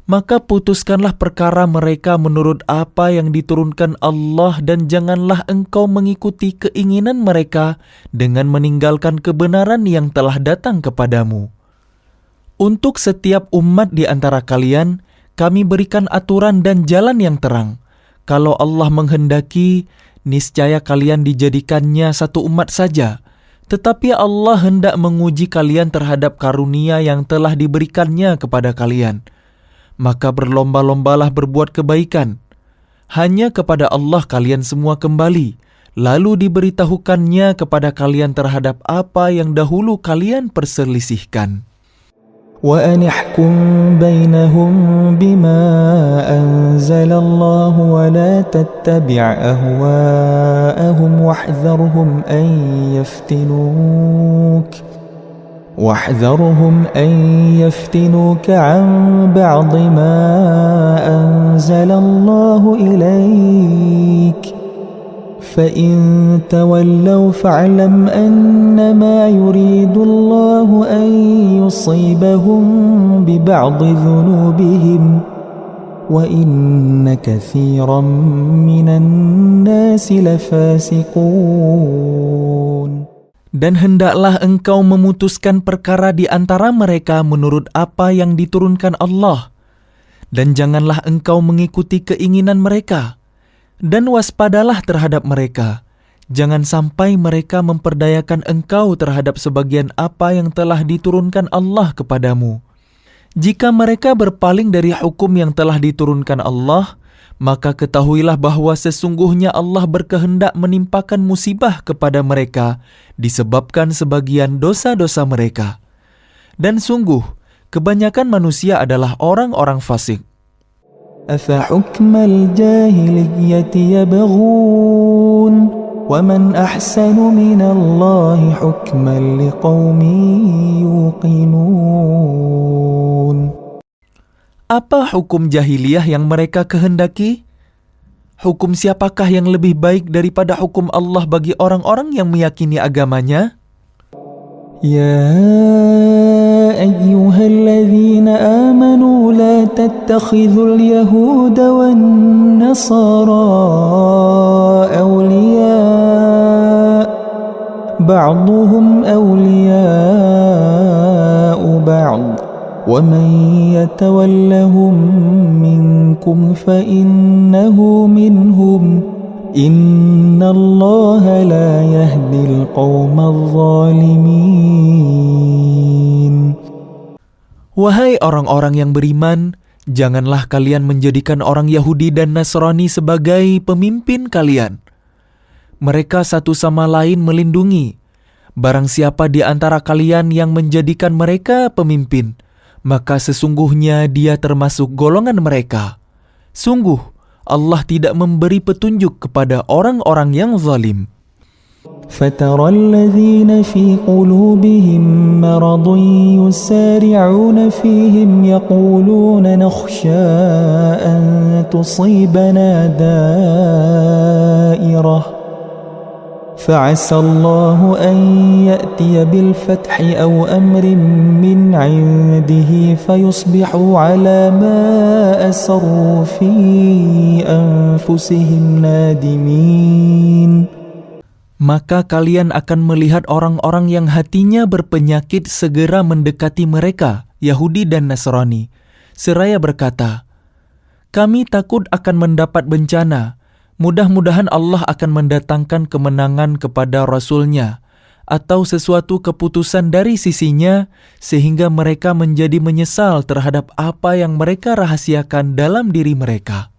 Maka putuskanlah perkara mereka menurut apa yang diturunkan Allah, dan janganlah engkau mengikuti keinginan mereka dengan meninggalkan kebenaran yang telah datang kepadamu. Untuk setiap umat di antara kalian, kami berikan aturan dan jalan yang terang. Kalau Allah menghendaki, niscaya kalian dijadikannya satu umat saja. Tetapi Allah hendak menguji kalian terhadap karunia yang telah diberikannya kepada kalian. Maka berlomba-lombalah berbuat kebaikan. Hanya kepada Allah kalian semua kembali. Lalu diberitahukannya kepada kalian terhadap apa yang dahulu kalian perselisihkan. وَأَنِ احْكُم بَيْنَهُم بِمَا أَنزَلَ اللَّهُ وَلَا تَتَّبِعْ أَهْوَاءَهُمْ وَاحْذَرْهُمْ أَن يَفْتِنُوكَ عَن بَعْضِ مَا أَنزَلَ اللَّهُ إِلَيْكَ فَإِن تَوَلَّوْا فَاعْلَمْ أَنَّمَا يُرِيدُ اللَّهُ أَن يُصِيبَهُم بِبَعْضِ ذُنُوبِهِمْ وَإِنَّ كَثِيرًا مِنَ النَّاسِ لَفَاسِقُونَ. Dan hendaklah engkau memutuskan perkara di antara mereka menurut apa yang diturunkan Allah, dan janganlah engkau mengikuti keinginan mereka. Dan waspadalah terhadap mereka. Jangan sampai mereka memperdayakan engkau terhadap sebagian apa yang telah diturunkan Allah kepadamu. Jika mereka berpaling dari hukum yang telah diturunkan Allah, maka ketahuilah bahwa sesungguhnya Allah berkehendak menimpakan musibah kepada mereka disebabkan sebagian dosa-dosa mereka. Dan sungguh, kebanyakan manusia adalah orang-orang fasik. أفحكم الجاهلية يبغون ومن أحسن من الله حكما لقوم يوقنون. Apa hukum jahiliyah yang mereka kehendaki? Hukum siapakah yang lebih baik daripada hukum Allah bagi orang-orang yang meyakini agamanya? يا أيها الذين آمنوا لا تتخذوا اليهود والنصارى أولياء بعضهم أولياء بعض ومن يتولهم منكم فإنه منهم إن الله لا يهدي القوم الظالمين. Wahai orang-orang yang beriman, janganlah kalian menjadikan orang Yahudi dan Nasrani sebagai pemimpin kalian. Mereka satu sama lain melindungi. Barang siapa di antara kalian yang menjadikan mereka pemimpin, maka sesungguhnya dia termasuk golongan mereka. Sungguh, Allah tidak memberi petunjuk kepada orang-orang yang zalim. فترى الذين في قلوبهم مرض يسارعون فيهم يقولون نخشى أن تصيبنا دائرة فعسى الله أن يأتي بالفتح أو أمر من عنده فيصبحوا على ما أسروا في أنفسهم نادمين. Maka kalian akan melihat orang-orang yang hatinya berpenyakit segera mendekati mereka, Yahudi dan Nasrani, seraya berkata, "Kami takut akan mendapat bencana. Mudah-mudahan Allah akan mendatangkan kemenangan kepada Rasul-Nya atau sesuatu keputusan dari sisinya sehingga mereka menjadi menyesal terhadap apa yang mereka rahasiakan dalam diri mereka."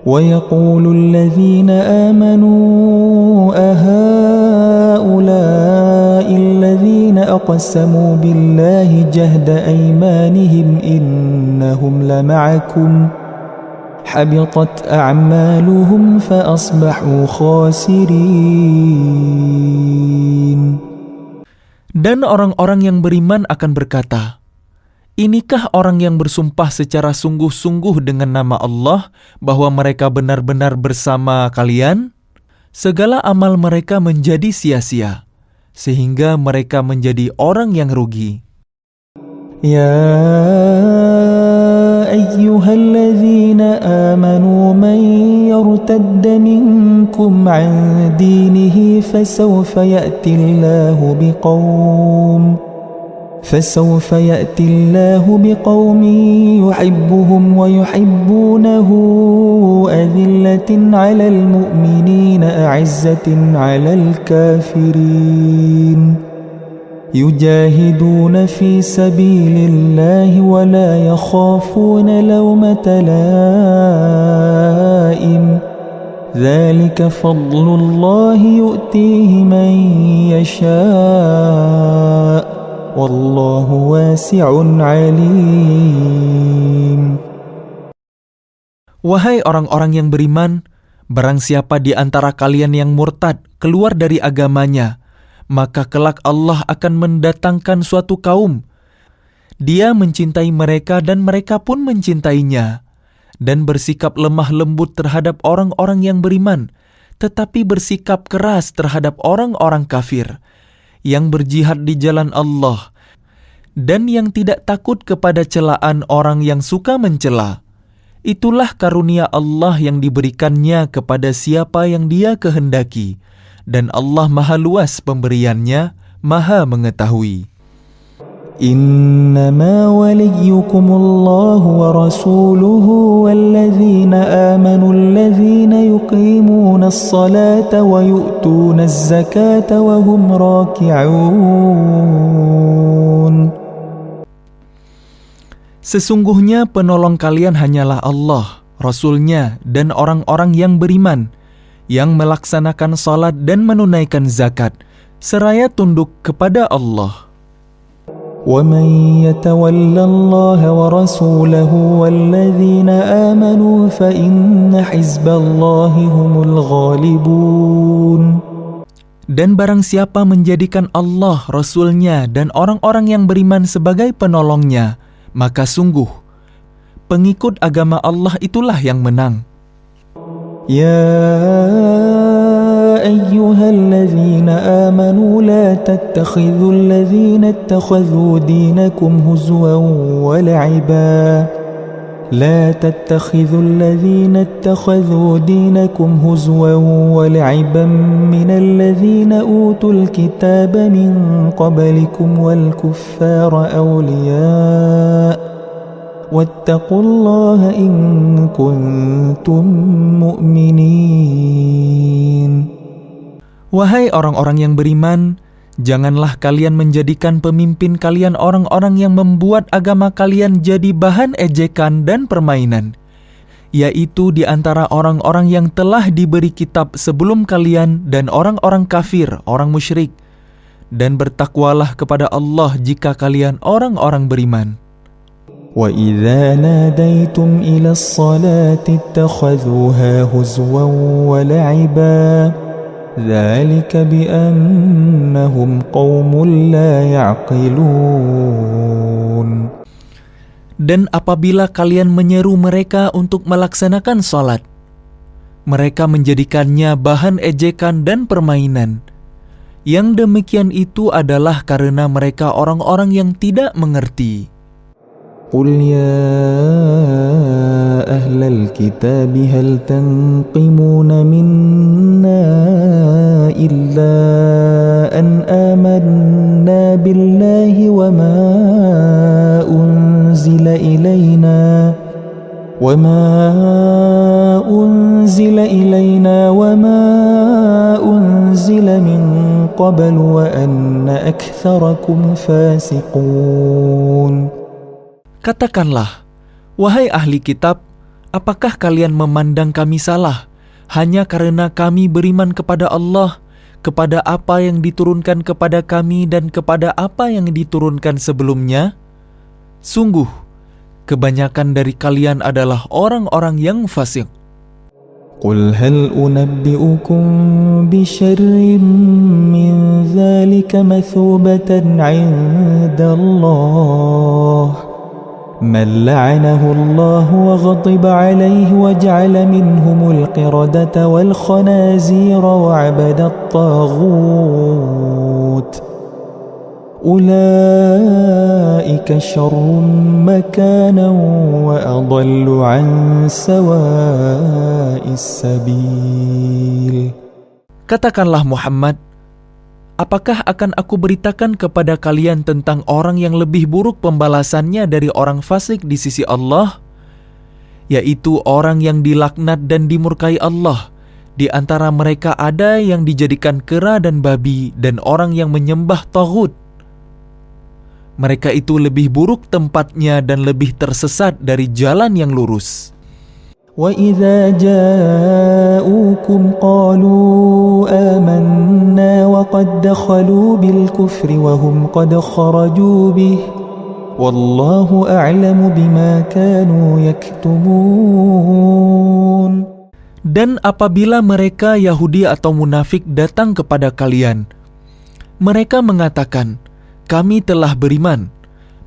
وَيَقُولُ الَّذِينَ آمَنُوا أَهَؤُلَاءِ الَّذِينَ أَقْسَمُوا بِاللَّهِ جَهْدَ أَيْمَانِهِمْ إِنَّهُمْ لَمَعَكُمْ حَبِطَتْ أَعْمَالُهُمْ فَأَصْبَحُوا خَاسِرِينَ. Dan orang-orang yang beriman akan berkata, "Inikah orang yang bersumpah secara sungguh-sungguh dengan nama Allah bahwa mereka benar-benar bersama kalian?" Segala amal mereka menjadi sia-sia, sehingga mereka menjadi orang yang rugi. يا أيها الذين آمنوا من يرتد منكم عن دينه فسوف يأتي الله بقوم يحبهم ويحبونه أذلة على المؤمنين أعزة على الكافرين يجاهدون في سبيل الله ولا يخافون لومة لائم ذلك فضل الله يؤتيه من يشاء Wallahu wasi'un alim. Wahai orang-orang yang beriman, barang siapa di antara kalian yang murtad keluar dari agamanya, maka kelak Allah akan mendatangkan suatu kaum. Dia mencintai mereka dan mereka pun mencintainya, dan bersikap lemah lembut terhadap orang-orang yang beriman, tetapi bersikap keras terhadap orang-orang kafir, yang berjihad di jalan Allah, dan yang tidak takut kepada celaan orang yang suka mencela. Itulah karunia Allah yang diberikannya kepada siapa yang Dia kehendaki, dan Allah maha luas pemberiannya, maha mengetahui. إنما وليكم الله ورسوله والذين آمنوا الذين يقيمون الصلاة ويؤتون الزكاة وهم راكعون. Sesungguhnya penolong kalian hanyalah Allah, Rasul-Nya, dan orang-orang yang beriman, yang melaksanakan salat dan menunaikan zakat, seraya tunduk kepada Allah. وَمَنْ يَتَوَلَّ اللَّهَ وَرَسُولَهُ وَالَّذِينَ آمَنُوا فَإِنَّ حِزْبَ اللَّهِ هُمُ الْغَالِبُونَ. Dan barang siapa menjadikan Allah, Rasul-Nya, dan orang-orang yang beriman sebagai penolongnya, maka sungguh pengikut agama Allah itulah yang menang. يا أيها الذين آمنوا لا تتخذوا الذين اتخذوا دينكم هزوا ولعبا من الذين أوتوا الكتاب من قبلكم والكفار أولياء واتقوا الله إن كنتم مؤمنين. Wahai orang-orang yang beriman, janganlah kalian menjadikan pemimpin kalian orang-orang yang membuat agama kalian jadi bahan ejekan dan permainan, yaitu di antara orang-orang yang telah diberi kitab sebelum kalian dan orang-orang kafir, orang musyrik. Dan bertakwalah kepada Allah jika kalian orang-orang beriman. وَإِذَا نَادَيْتُمْ إِلَى الصَّلَاةِ اتَّخَذُوهَا هُزُوًا وَلَعِبًا ذَلِكَ بِأَنَّهُمْ قَوْمٌ لَا يَعْقِلُونَ. Dan apabila kalian menyeru mereka untuk melaksanakan salat, mereka menjadikannya bahan ejekan dan permainan. Yang demikian itu adalah karena mereka orang-orang yang tidak mengerti. قُلْ يَا أَهْلَ الْكِتَابِ هَلْ تَنْقِمُونَ مِنَّا إِلَّا أَنْ آمَنَّا بِاللَّهِ وَمَا أُنْزِلَ إِلَيْنَا وَمَا أُنْزِلَ مِنْ قَبْلُ وَأَنَّ أَكْثَرَكُمْ فَاسِقُونَ. Katakanlah, wahai ahli kitab, apakah kalian memandang kami salah hanya karena kami beriman kepada Allah, kepada apa yang diturunkan kepada kami dan kepada apa yang diturunkan sebelumnya? Sungguh, kebanyakan dari kalian adalah orang-orang yang fasik. قُلْ هَلْ أُنَبِّئُكُمْ بِشَرٍّ مِّنْ ذَلِكَ مَثُوبَةً عِندَ اللَّهِ مَنْ لَعَنَهُ اللَّهُ وَغَضِبَ عَلَيْهِ وَجَعَلَ مِنْهُمُ الْقِرَدَةَ وَالْخَنَازِيرَ وَعَبَدَ الطَّاغُوتَ أُولَئِكَ شَرٌّ مَكَانًا وَأَضَلُّ عَنْ سَوَاءِ السَّبِيلِ. Katakanlah Muhammad, apakah akan aku beritakan kepada kalian tentang orang yang lebih buruk pembalasannya dari orang fasik di sisi Allah? Yaitu orang yang dilaknat dan dimurkai Allah. Di antara mereka ada yang dijadikan kera dan babi dan orang yang menyembah taghut. Mereka itu lebih buruk tempatnya dan lebih tersesat dari jalan yang lurus. وَإِذَا جَاءُوكُمْ قَالُوا آمَنَّا وَقَدْ دَخَلُوا بِالْكُفْرِ وَهُمْ قَدْ خَرَجُوا بِهِ وَاللَّهُ أَعْلَمُ بِمَا كَانُوا يَكْتُمُونَ. Dan apabila mereka Yahudi atau munafik datang kepada kalian, mereka mengatakan, kami telah beriman.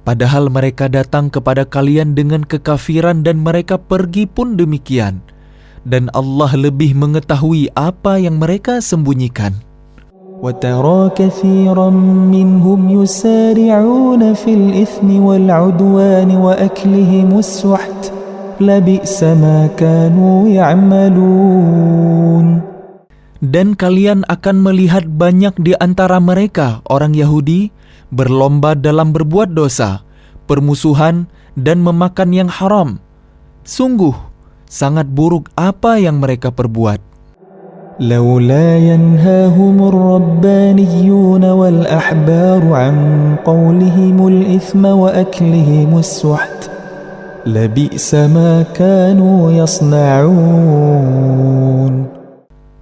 Padahal mereka datang kepada kalian dengan kekafiran dan mereka pergi pun demikian. Dan Allah lebih mengetahui apa yang mereka sembunyikan. وَتَرَى كَثِيرًا مِّنْهُمْ يُسَارِعُونَ فِي الْإِثْمِ وَالْعُدْوَانِ وَأَكْلِهِمُ السُّحْتَ لَبِئْسَ مَا كَانُوا يَعْمَلُونَ. Dan kalian akan melihat banyak di antara mereka, orang Yahudi, berlomba dalam berbuat dosa, permusuhan, dan memakan yang haram. Sungguh, sangat buruk apa yang mereka perbuat. لولا ينهاهم الربانيون والأحبار عن قولهم الإثم وأكلهم السحت لبئس ما كانوا يصنعون.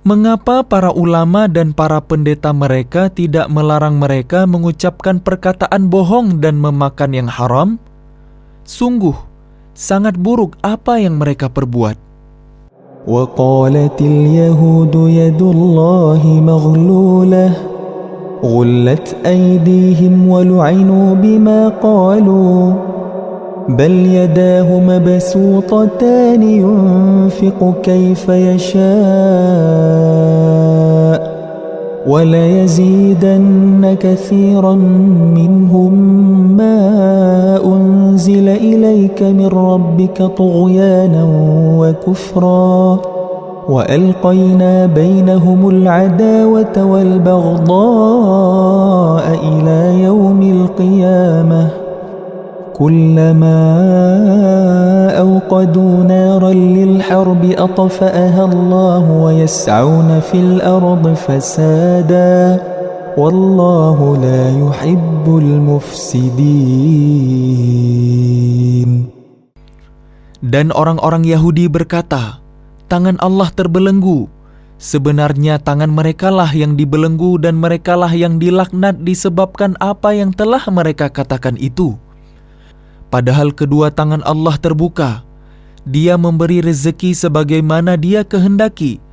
Mengapa para ulama dan para pendeta mereka tidak melarang mereka mengucapkan perkataan bohong dan memakan yang haram? Sungguh, sangat buruk apa yang mereka perbuat. وقالت اليهود يد الله مغلولة غلت أيديهم ولعنوا بما قالوا بل يداه مبسوطتان ينفق كيف يشاء وليزيدن كثيرا منهم ما أنزل إليك من ربك طغيانا وكفرا وألقينا بينهم العداوة والبغضاء إلى يوم القيامة كلما أوقدوا نارا للحرب أطفأها الله ويسعون في الأرض فسادا والله لا يحب المفسدين. Dan orang-orang Yahudi berkata, tangan Allah terbelenggu. Sebenarnya tangan merekalah yang dibelenggu dan merekalah yang dilaknat disebabkan apa yang telah mereka katakan itu. Padahal kedua tangan Allah terbuka. Dia memberi rezeki sebagaimana Dia kehendaki.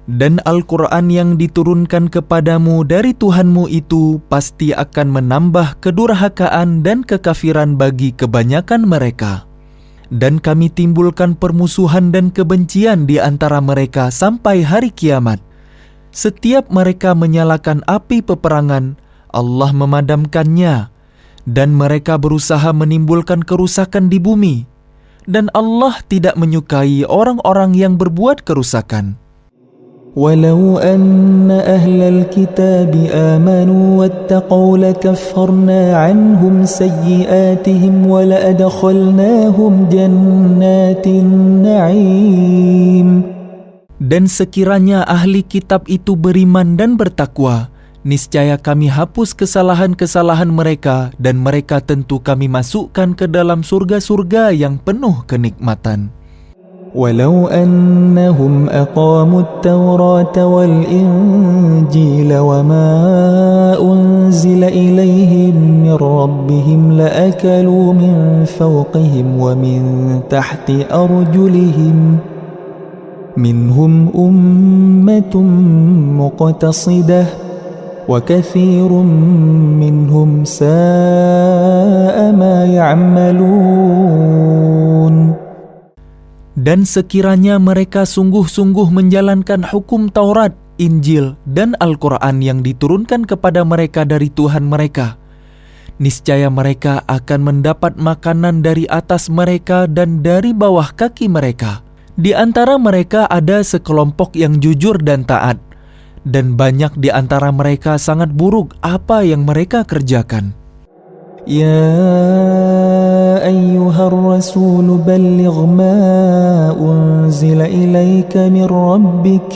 Dan Al-Quran yang diturunkan kepadamu dari Tuhanmu itu pasti akan menambah kedurhakaan dan kekafiran bagi kebanyakan mereka. Dan kami timbulkan permusuhan dan kebencian di antara mereka sampai hari kiamat. Setiap mereka menyalakan api peperangan, Allah memadamkannya. Dan mereka berusaha menimbulkan kerusakan di bumi. Dan Allah tidak menyukai orang-orang yang berbuat kerusakan. ولو أن أهل الكتاب آمنوا واتقوا لكفرنا عنهم سيئاتهم ولأدخلناهم جنات النعيم. Dan sekiranya ahli kitab itu beriman dan bertakwa, niscaya kami hapus kesalahan-kesalahan mereka dan mereka tentu kami masukkan ke dalam surga-surga yang penuh kenikmatan. ولو أنهم أقاموا التوراة والإنجيل وما أنزل إليهم من ربهم لأكلوا من فوقهم ومن تحت أرجلهم منهم أمة مقتصدة وكثير منهم ساء ما يعملون. Dan sekiranya mereka sungguh-sungguh menjalankan hukum Taurat, Injil, dan Al-Quran yang diturunkan kepada mereka dari Tuhan mereka, niscaya mereka akan mendapat makanan dari atas mereka dan dari bawah kaki mereka. Di antara mereka ada sekelompok yang jujur dan taat, dan banyak di antara mereka sangat buruk apa yang mereka kerjakan. يا أيها الرسول بلغ ما أنزل إليك من ربك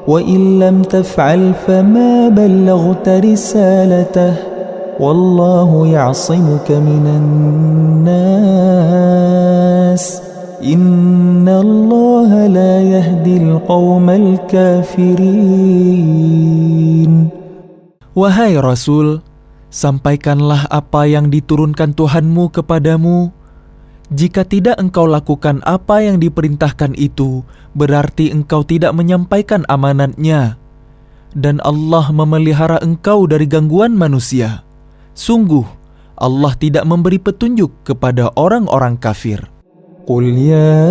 وإن لم تفعل فما بلغت رسالته والله يعصمك من الناس إن الله لا يهدي القوم الكافرين. Wahai Rasul, sampaikanlah apa yang diturunkan Tuhanmu kepadamu. Jika tidak engkau lakukan apa yang diperintahkan itu, berarti engkau tidak menyampaikan amanatnya. Dan Allah memelihara engkau dari gangguan manusia. Sungguh, Allah tidak memberi petunjuk kepada orang-orang kafir. قل يا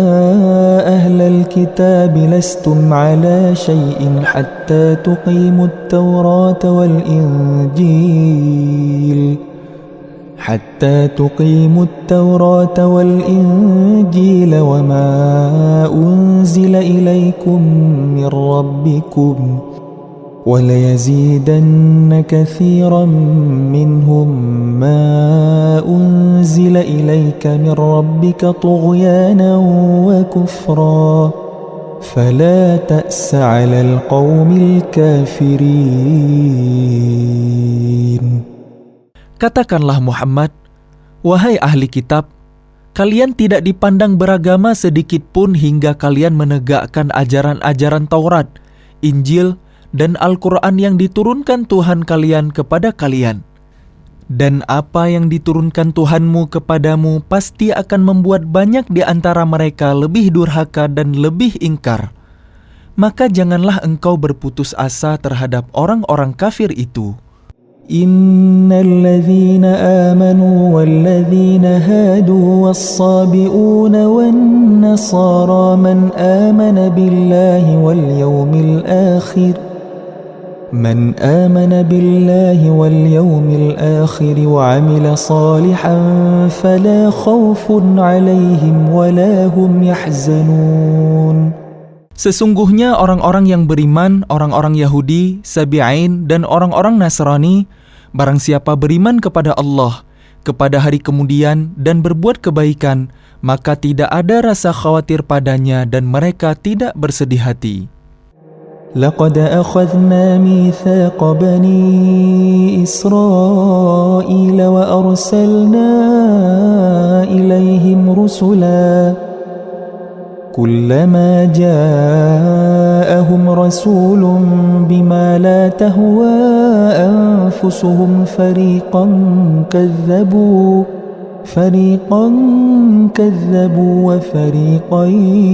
أهل الكتاب لستم على شيء حتى تقيموا التوراة والإنجيل وما أنزل إليكم من ربكم وَلَيَزِيدَنَّ كَثِيرًا مِّنْهُمْ مَا أُنزِلَ إِلَيْكَ مِنْ رَبِّكَ طُغْيَانًا وَكُفْرًا فَلَا تَأْسَ عَلَى الْقَوْمِ الْكَافِرِينَ. Katakanlah Muhammad, wahai ahli kitab, kalian tidak dipandang beragama sedikit pun hingga kalian menegakkan ajaran-ajaran Taurat, Injil, dan Al-Quran yang diturunkan Tuhan kalian kepada kalian. Dan apa yang diturunkan Tuhanmu kepadamu pasti akan membuat banyak di antara mereka lebih durhaka dan lebih ingkar. Maka janganlah engkau berputus asa terhadap orang-orang kafir itu. Innal ladzina amanu wal ladzina hadu was-sabi'una wan nasara man amana billahi wal yawmil akhir من آمن بالله واليوم الآخر وعمل صالحا فلا خوف عليهم ولا هم يحزنون. Sesungguhnya orang-orang yang beriman, orang-orang Yahudi, Sabi'in, dan orang-orang Nasrani, barang siapa beriman kepada Allah, kepada hari kemudian, dan berbuat kebaikan, maka tidak ada rasa khawatir padanya dan mereka tidak bersedih hati. لقد أخذنا ميثاق بني إسرائيل وأرسلنا إليهم رسلا كلما جاءهم رسول بما لا تهوى أنفسهم فريقا كذبوا وفريقا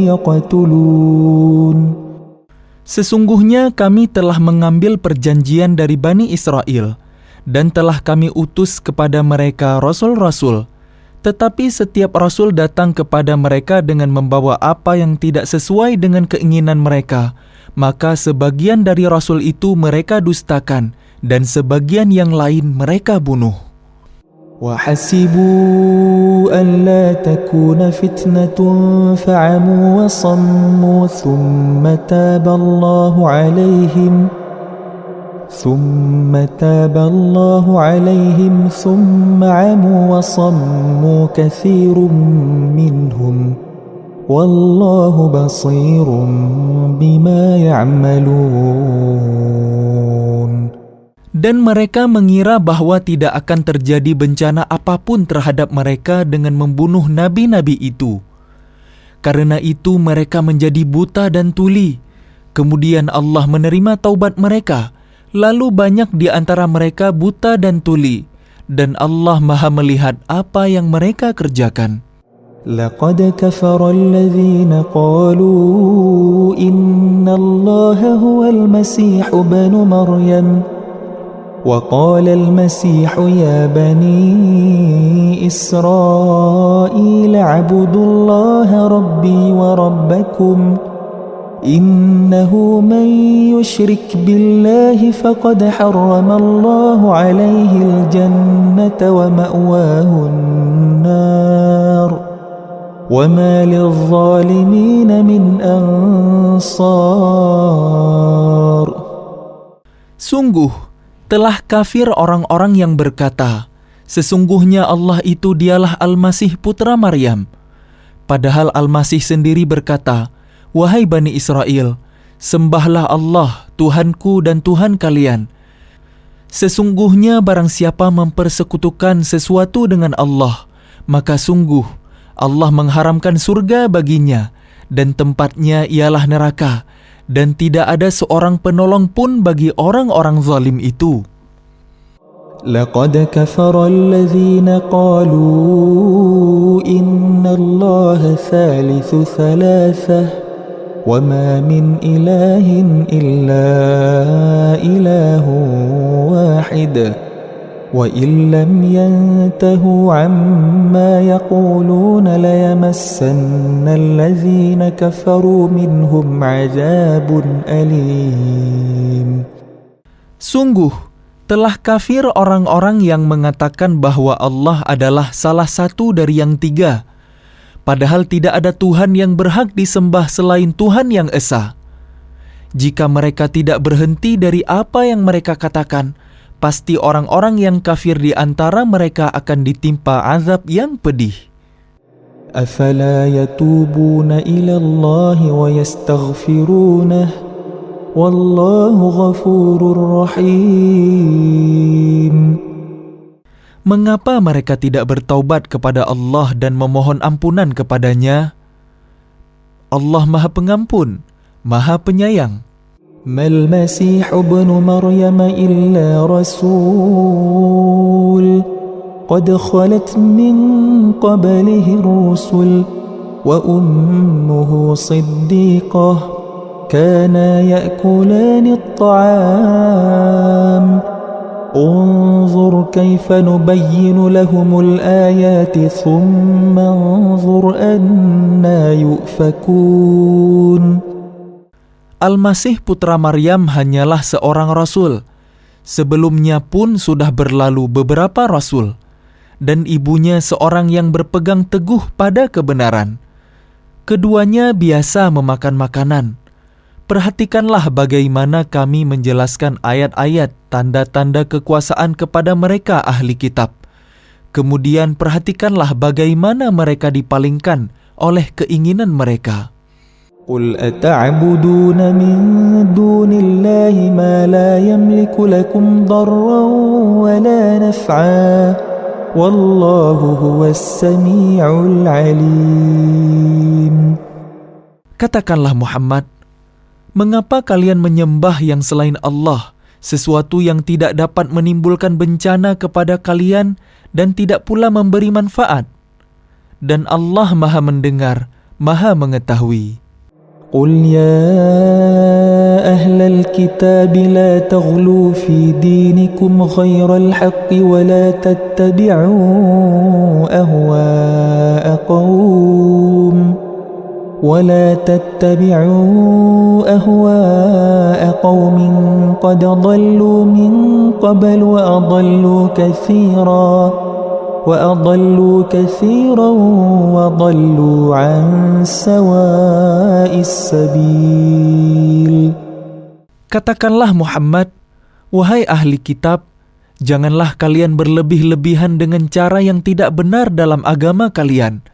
يقتلون. Sesungguhnya kami telah mengambil perjanjian dari Bani Israel, dan telah kami utus kepada mereka rasul-rasul. Tetapi setiap rasul datang kepada mereka dengan membawa apa yang tidak sesuai dengan keinginan mereka. Maka sebagian dari rasul itu mereka dustakan, dan sebagian yang lain mereka bunuh. وَحَسِبُوا أَلَّا تَكُونَ فِتْنَةٌ فَعَمُوا وَصَمُّوا ثُمَّ تَابَ اللَّهُ عَلَيْهِمْ ثُمَّ عَمُوا وَصَمُّوا كَثِيرٌ مِّنْهُمْ وَاللَّهُ بَصِيرٌ بِمَا يَعْمَلُونَ. Dan mereka mengira bahwa tidak akan terjadi bencana apapun terhadap mereka dengan membunuh nabi-nabi itu. Karena itu mereka menjadi buta dan tuli. Kemudian Allah menerima taubat mereka. Lalu banyak di antara mereka buta dan tuli. Dan Allah Maha melihat apa yang mereka kerjakan. لَقَدْ كَفَرَ الَّذِينَ قَالُوا إِنَّ اللَّهَ هُوَ الْمَسِيحُ بَنُ مَرْيَمَ وقال المسيح يا بني إسرائيل اعبدوا الله ربي وربكم إنه من يشرك بالله فقد حرم الله عليه الجنة ومأواه النار وما للظالمين من أنصار. Sungguh telah kafir orang-orang yang berkata, sesungguhnya Allah itu dialah Al-Masih putra Maryam. Padahal Al-Masih sendiri berkata, wahai Bani Israel, sembahlah Allah, Tuhanku dan Tuhan kalian. Sesungguhnya barang siapa mempersekutukan sesuatu dengan Allah, maka sungguh Allah mengharamkan surga baginya, dan tempatnya ialah neraka. Dan tidak ada seorang penolong pun bagi orang-orang zalim itu. لَقَدْ كَفَرَ الَّذِينَ قَالُوا إِنَّ اللَّهَ ثَالِثُ ثَلَاثَةٍ وَمَا مِنْ إِلَٰهٍ إِلَّا إِلَٰهٌ وَاحِدٌ وَإِن لَّمْ يَنْتَهُوا عَمَّا يَقُولُونَ لَيَمَسَّنَّ الَّذِينَ كَفَرُوا مِنْهُمْ عَذَابٌ أَلِيمٌ. Sungguh, telah kafir orang-orang yang mengatakan bahwa Allah adalah salah satu dari yang tiga, padahal tidak ada Tuhan yang berhak disembah selain Tuhan yang Esa. Jika mereka tidak berhenti dari apa yang mereka katakan, pasti orang-orang yang kafir di antara mereka akan ditimpa azab yang pedih. أفلا يتوبون إلى الله ويستغفرونه والله غفور رحيم. Mengapa mereka tidak bertaubat kepada Allah dan memohon ampunan kepadanya? Allah Maha Pengampun, Maha Penyayang. ما المسيح ابن مريم إلا رسول قد خلت من قبله الرسل وأمه صديقة كانا يأكلان الطعام انظر كيف نبين لهم الآيات ثم انظر أنا يؤفكون. Al-Masih putra Maryam hanyalah seorang rasul. Sebelumnya pun sudah berlalu beberapa rasul, dan ibunya seorang yang berpegang teguh pada kebenaran. Keduanya biasa memakan makanan. Perhatikanlah bagaimana kami menjelaskan ayat-ayat tanda-tanda kekuasaan kepada mereka ahli kitab. Kemudian perhatikanlah bagaimana mereka dipalingkan oleh keinginan mereka. قل أتعبدون من دون الله ما لا يملك لكم ضرا ولا نفعا والله هو السميع العليم. Katakanlah Muhammad, mengapa kalian menyembah yang selain Allah, sesuatu yang tidak dapat menimbulkan bencana kepada kalian dan tidak pula memberi manfaat? Dan Allah Maha Mendengar, Maha Mengetahui. قل يا أهل الكتاب لا تغلوا في دينكم غير الحق ولا تتبعوا أهواء قوم قد ضلوا من قبل وأضلوا كثيرا وضلوا عن سواء السبيل. Katakanlah Muhammad, wahai ahli kitab, janganlah kalian berlebih-lebihan dengan cara yang tidak benar dalam agama kalian.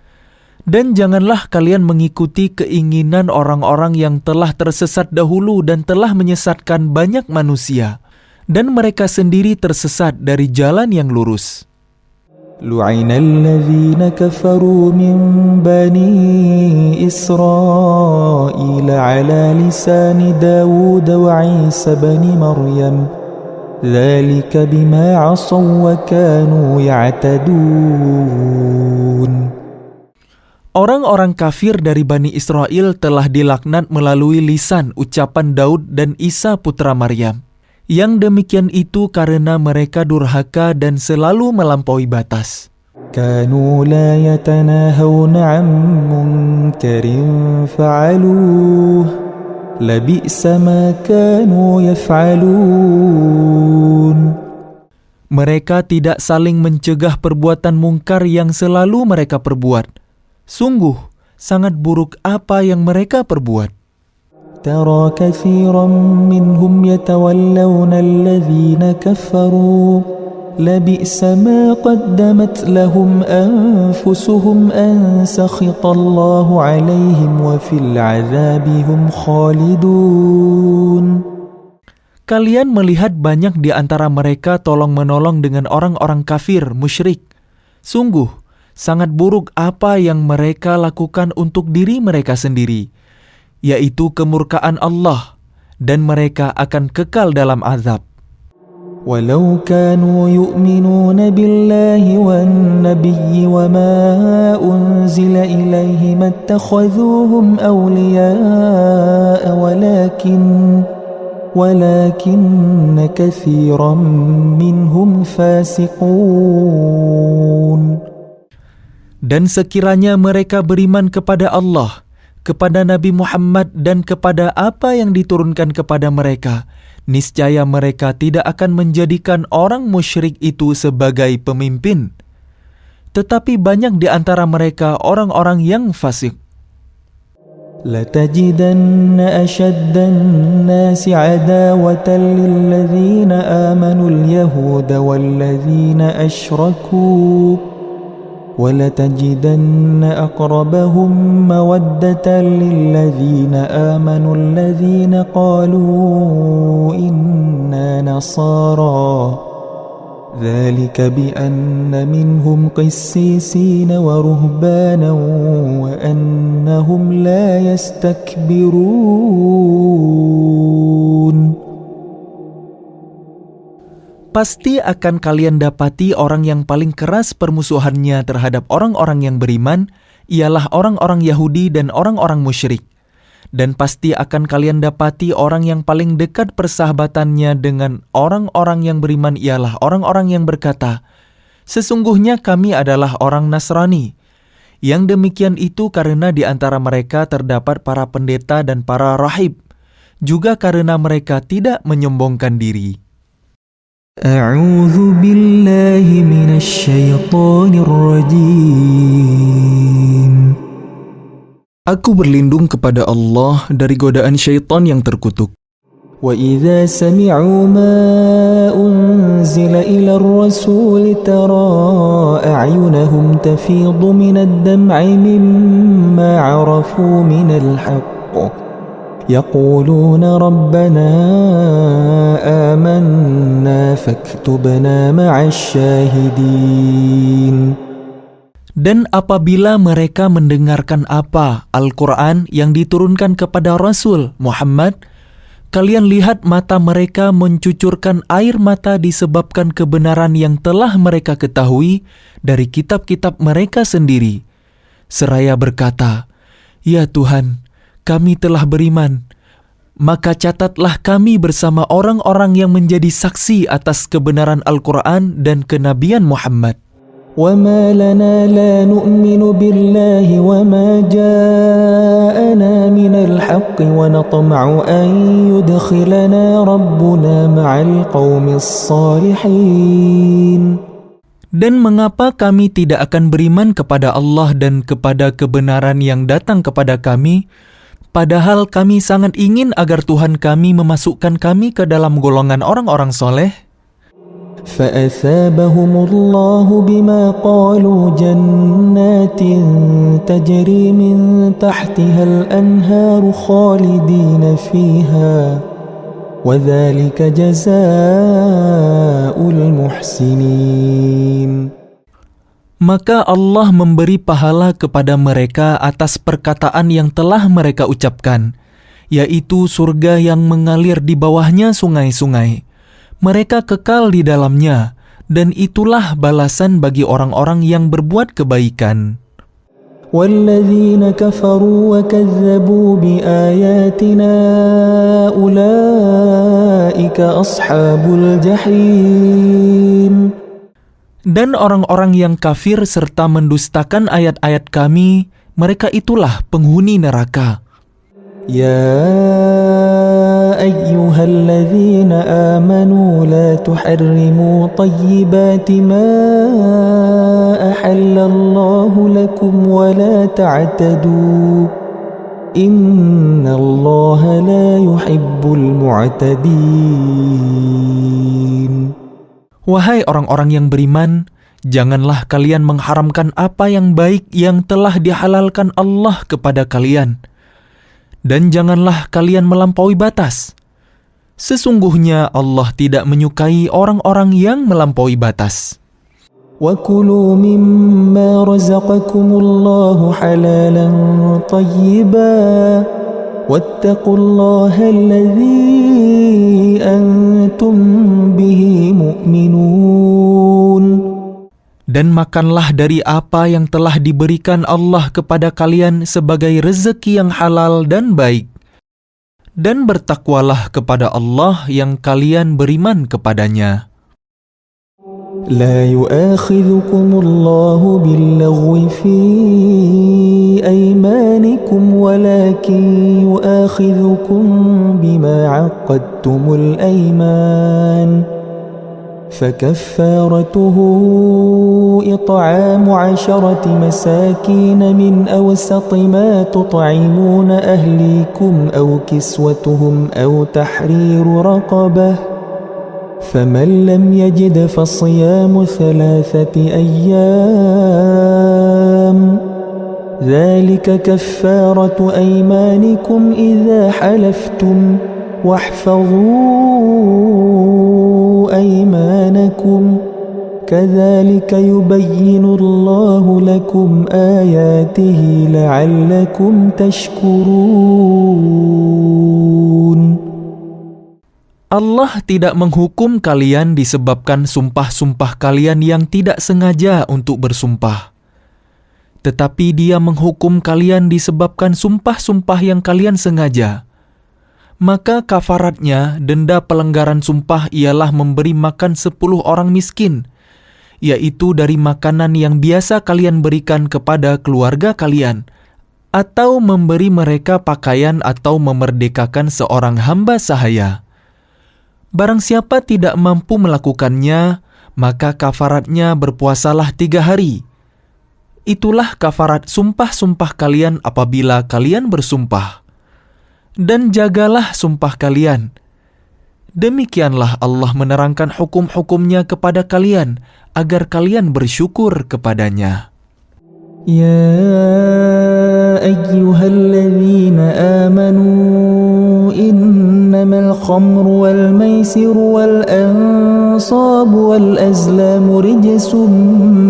Dan janganlah kalian mengikuti keinginan orang-orang yang telah tersesat dahulu dan telah menyesatkan banyak manusia. Dan mereka sendiri tersesat dari jalan yang lurus. لعن الذين كفروا من بني إسرائيل على لسان داود وعيسى بن مريم ذلك بما عصوا وكانوا يعتدون. Orang-orang kafir dari Bani Israel telah dilaknat melalui lisan ucapan Daud dan Isa putra Maryam. Yang demikian itu karena mereka durhaka dan selalu melampaui batas. كانوا لا يتناهون عن منكر فعلوه لبئس ما كانوا يفعلون. Mereka tidak saling mencegah perbuatan mungkar yang selalu mereka perbuat. Sungguh, sangat buruk apa yang mereka perbuat. ترى كثيرا منهم يتولون الذين كفروا لبئس ما قدمت لهم أنفسهم أن سخط الله عليهم وفي العذاب هم خالدون. Kalian melihat banyak di antara mereka tolong-menolong dengan orang-orang kafir, musyrik. Sungguh, sangat buruk apa yang mereka lakukan untuk diri mereka sendiri, yaitu kemurkaan Allah, dan mereka akan kekal dalam azab. ولو كانوا يؤمنون بالله والنبي وما أنزل إليه ما اتخذوهم أولياء ولكن كثيرا منهم فاسقون. Dan sekiranya mereka beriman kepada Allah, kepada Nabi Muhammad dan kepada apa yang diturunkan kepada mereka, niscaya mereka tidak akan menjadikan orang musyrik itu sebagai pemimpin. Tetapi banyak di antara mereka orang-orang yang fasik. لتجدن أشد الناس عداوة للذين آمنوا اليهود والذين أشركوا ولتجدن أقربهم مودة للذين آمنوا الذين قالوا إنا نصارى ذلك بأن منهم قسيسين ورهبانا وأنهم لا يستكبرون. Pasti akan kalian dapati orang yang paling keras permusuhannya terhadap orang-orang yang beriman ialah orang-orang Yahudi dan orang-orang musyrik. Dan pasti akan kalian dapati orang yang paling dekat persahabatannya dengan orang-orang yang beriman ialah orang-orang yang berkata, "Sesungguhnya kami adalah orang Nasrani." Yang demikian itu karena di antara mereka terdapat para pendeta dan para rahib, juga karena mereka tidak menyombongkan diri. A'udzu billahi minasyaitonir rajim. Aku berlindung kepada Allah dari godaan syaitan yang terkutuk. وَإِذَا سَمِعُوا مَا أُنزِلَ إِلَى الرَّسُولِ تَرَى أَعْيُنَهُمْ تَفِيضُ مِنَ الدَّمْعِ مِمَّا عَرَفُوا مِنَ الْحَقِّ يَقُولُونَ رَبَّنَا آمَنَّا فَاكْتُبْنَا مَعَ الشَّاهِدِينَ. Dan apabila mereka mendengarkan apa Al-Quran yang diturunkan kepada Rasul Muhammad, kalian lihat mata mereka mencucurkan air mata disebabkan kebenaran yang telah mereka ketahui dari kitab-kitab mereka sendiri. Seraya berkata, "Ya Tuhan, kami telah beriman, maka catatlah kami bersama orang-orang yang menjadi saksi atas kebenaran Al-Quran dan kenabian Muhammad." وَمَا لَنَا لَا نُؤْمِنُ بِاللَّهِ وَمَا جَاءَنَا مِنَ الْحَقِّ وَنَطْمَعُ أَنْ يُدْخِلَنَا رَبُّنَا مَعَ الْقَوْمِ الصَّالِحِينَ. Dan mengapa kami tidak akan beriman kepada Allah dan kepada kebenaran yang datang kepada kami, padahal kami sangat ingin agar Tuhan kami memasukkan kami ke dalam golongan orang-orang soleh? فَأَثَابَهُمُ اللَّهُ بِمَا قَالُوا جَنَّاتٍ تَجْرِي مِنْ تَحْتِهَا الْأَنْهَارُ خَالِدِينَ فِيهَا وَذَلِكَ جَزَاءُ الْمُحْسِنِينَ. Maka Allah memberi pahala kepada mereka atas perkataan yang telah mereka ucapkan, yaitu surga yang mengalir di bawahnya sungai-sungai. Mereka kekal di dalamnya, dan itulah balasan bagi orang-orang yang berbuat kebaikan. وَالَّذِينَ كَفَرُوا وَكَذَّبُوا بِآيَاتِنَا أُولَئِكَ أَصْحَابُ الْجَحِيمِ. Dan orang-orang yang kafir serta mendustakan ayat-ayat kami, mereka itulah penghuni neraka. يا أيها الذين آمنوا لا تحرموا طيبات ما أحل الله لكم ولا تعتدوا إن الله لا يحب المعتدين. Wahai orang-orang yang beriman, janganlah kalian mengharamkan apa yang baik yang telah dihalalkan Allah kepada kalian. Dan janganlah kalian melampaui batas. Sesungguhnya Allah tidak menyukai orang-orang yang melampaui batas. وَكُلُوا مِمَّا رَزَقَكُمُ اللَّهُ حَلَالًا طَيِّبًا وَاتَّقُوا اللَّهَ الَّذِي أَنْتُمْ بِهِ مُؤْمِنُونَ. Dan makanlah dari apa yang telah diberikan Allah kepada kalian sebagai rezeki yang halal dan baik. Dan bertakwalah kepada Allah yang kalian beriman kepadanya. لا يؤاخذكم الله باللغو في أيمانكم ولكن يؤاخذكم بما عقدتم الأيمان فكفارته إطعام 10 مساكين من أوسط ما تطعمون أهليكم أو كسوتهم أو تحرير رقبة فمن لم يجد فصيام 3 أيام ذلك كفارة أيمانكم إذا حلفتم واحفظوا أيمانكم كذلك يبين الله لكم آياته لعلكم تشكرون. Allah tidak menghukum kalian disebabkan sumpah-sumpah kalian yang tidak sengaja untuk bersumpah. Tetapi Dia menghukum kalian disebabkan sumpah-sumpah yang kalian sengaja. Maka kafaratnya, denda pelanggaran sumpah ialah memberi makan 10 orang miskin, yaitu dari makanan yang biasa kalian berikan kepada keluarga kalian, atau memberi mereka pakaian atau memerdekakan seorang hamba sahaya. Barang siapa tidak mampu melakukannya, maka kafaratnya berpuasalah 3 hari. Itulah kafarat sumpah-sumpah kalian apabila kalian bersumpah. Dan jagalah sumpah kalian. Demikianlah Allah menerangkan hukum-hukumnya kepada kalian, agar kalian bersyukur kepadanya. يا أيها الذين آمنوا إنما الخمر والميسر والأنصاب والأزلام رجس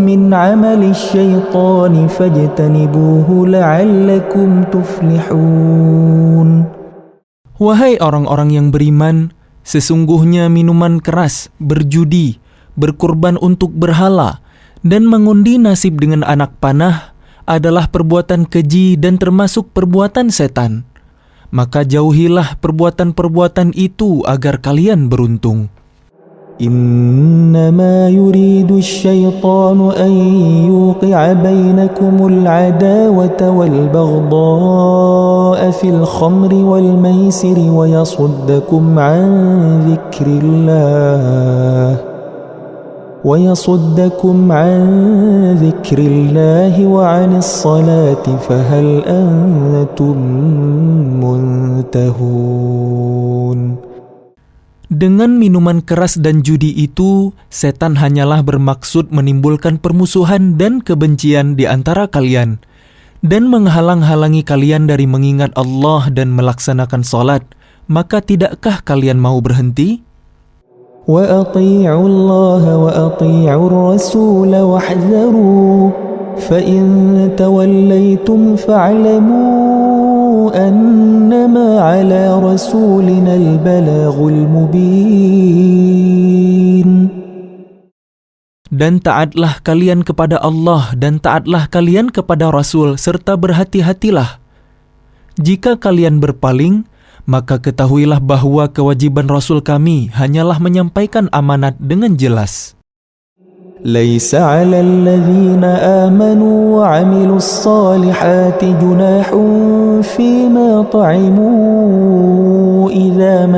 من عمل الشيطان فاجتنبوه لعلكم تفلحون. Wahai orang-orang yang beriman, sesungguhnya minuman keras, berjudi, berkurban untuk berhala, dan mengundi nasib dengan anak panah adalah perbuatan keji dan termasuk perbuatan setan. Maka jauhilah perbuatan-perbuatan itu agar kalian beruntung. إنما يريد الشيطان أن يوقع بينكم العداوة والبغضاء في الخمر والميسر ويصدكم عن ذكر الله وعن الصلاة فهل أنتم منتهون. Dengan minuman keras dan judi itu, setan hanyalah bermaksud menimbulkan permusuhan dan kebencian di antara kalian, dan menghalang-halangi kalian dari mengingat Allah dan melaksanakan salat. Maka tidakkah kalian mau berhenti? وأطيعوا الله وأطيعوا الرسول واحذروا فإن توليتم فاعلموا أنما على رسولنا البلاغ المبين. Dan taatlah kalian kepada Allah dan taatlah kalian kepada Rasul serta berhati-hatilah. Jika kalian berpaling, maka ketahuilah bahwa kewajiban Rasul kami hanyalah menyampaikan amanat dengan jelas. ليس على الذين آمنوا وعملوا الصالحات جناح فيما طعموا إذا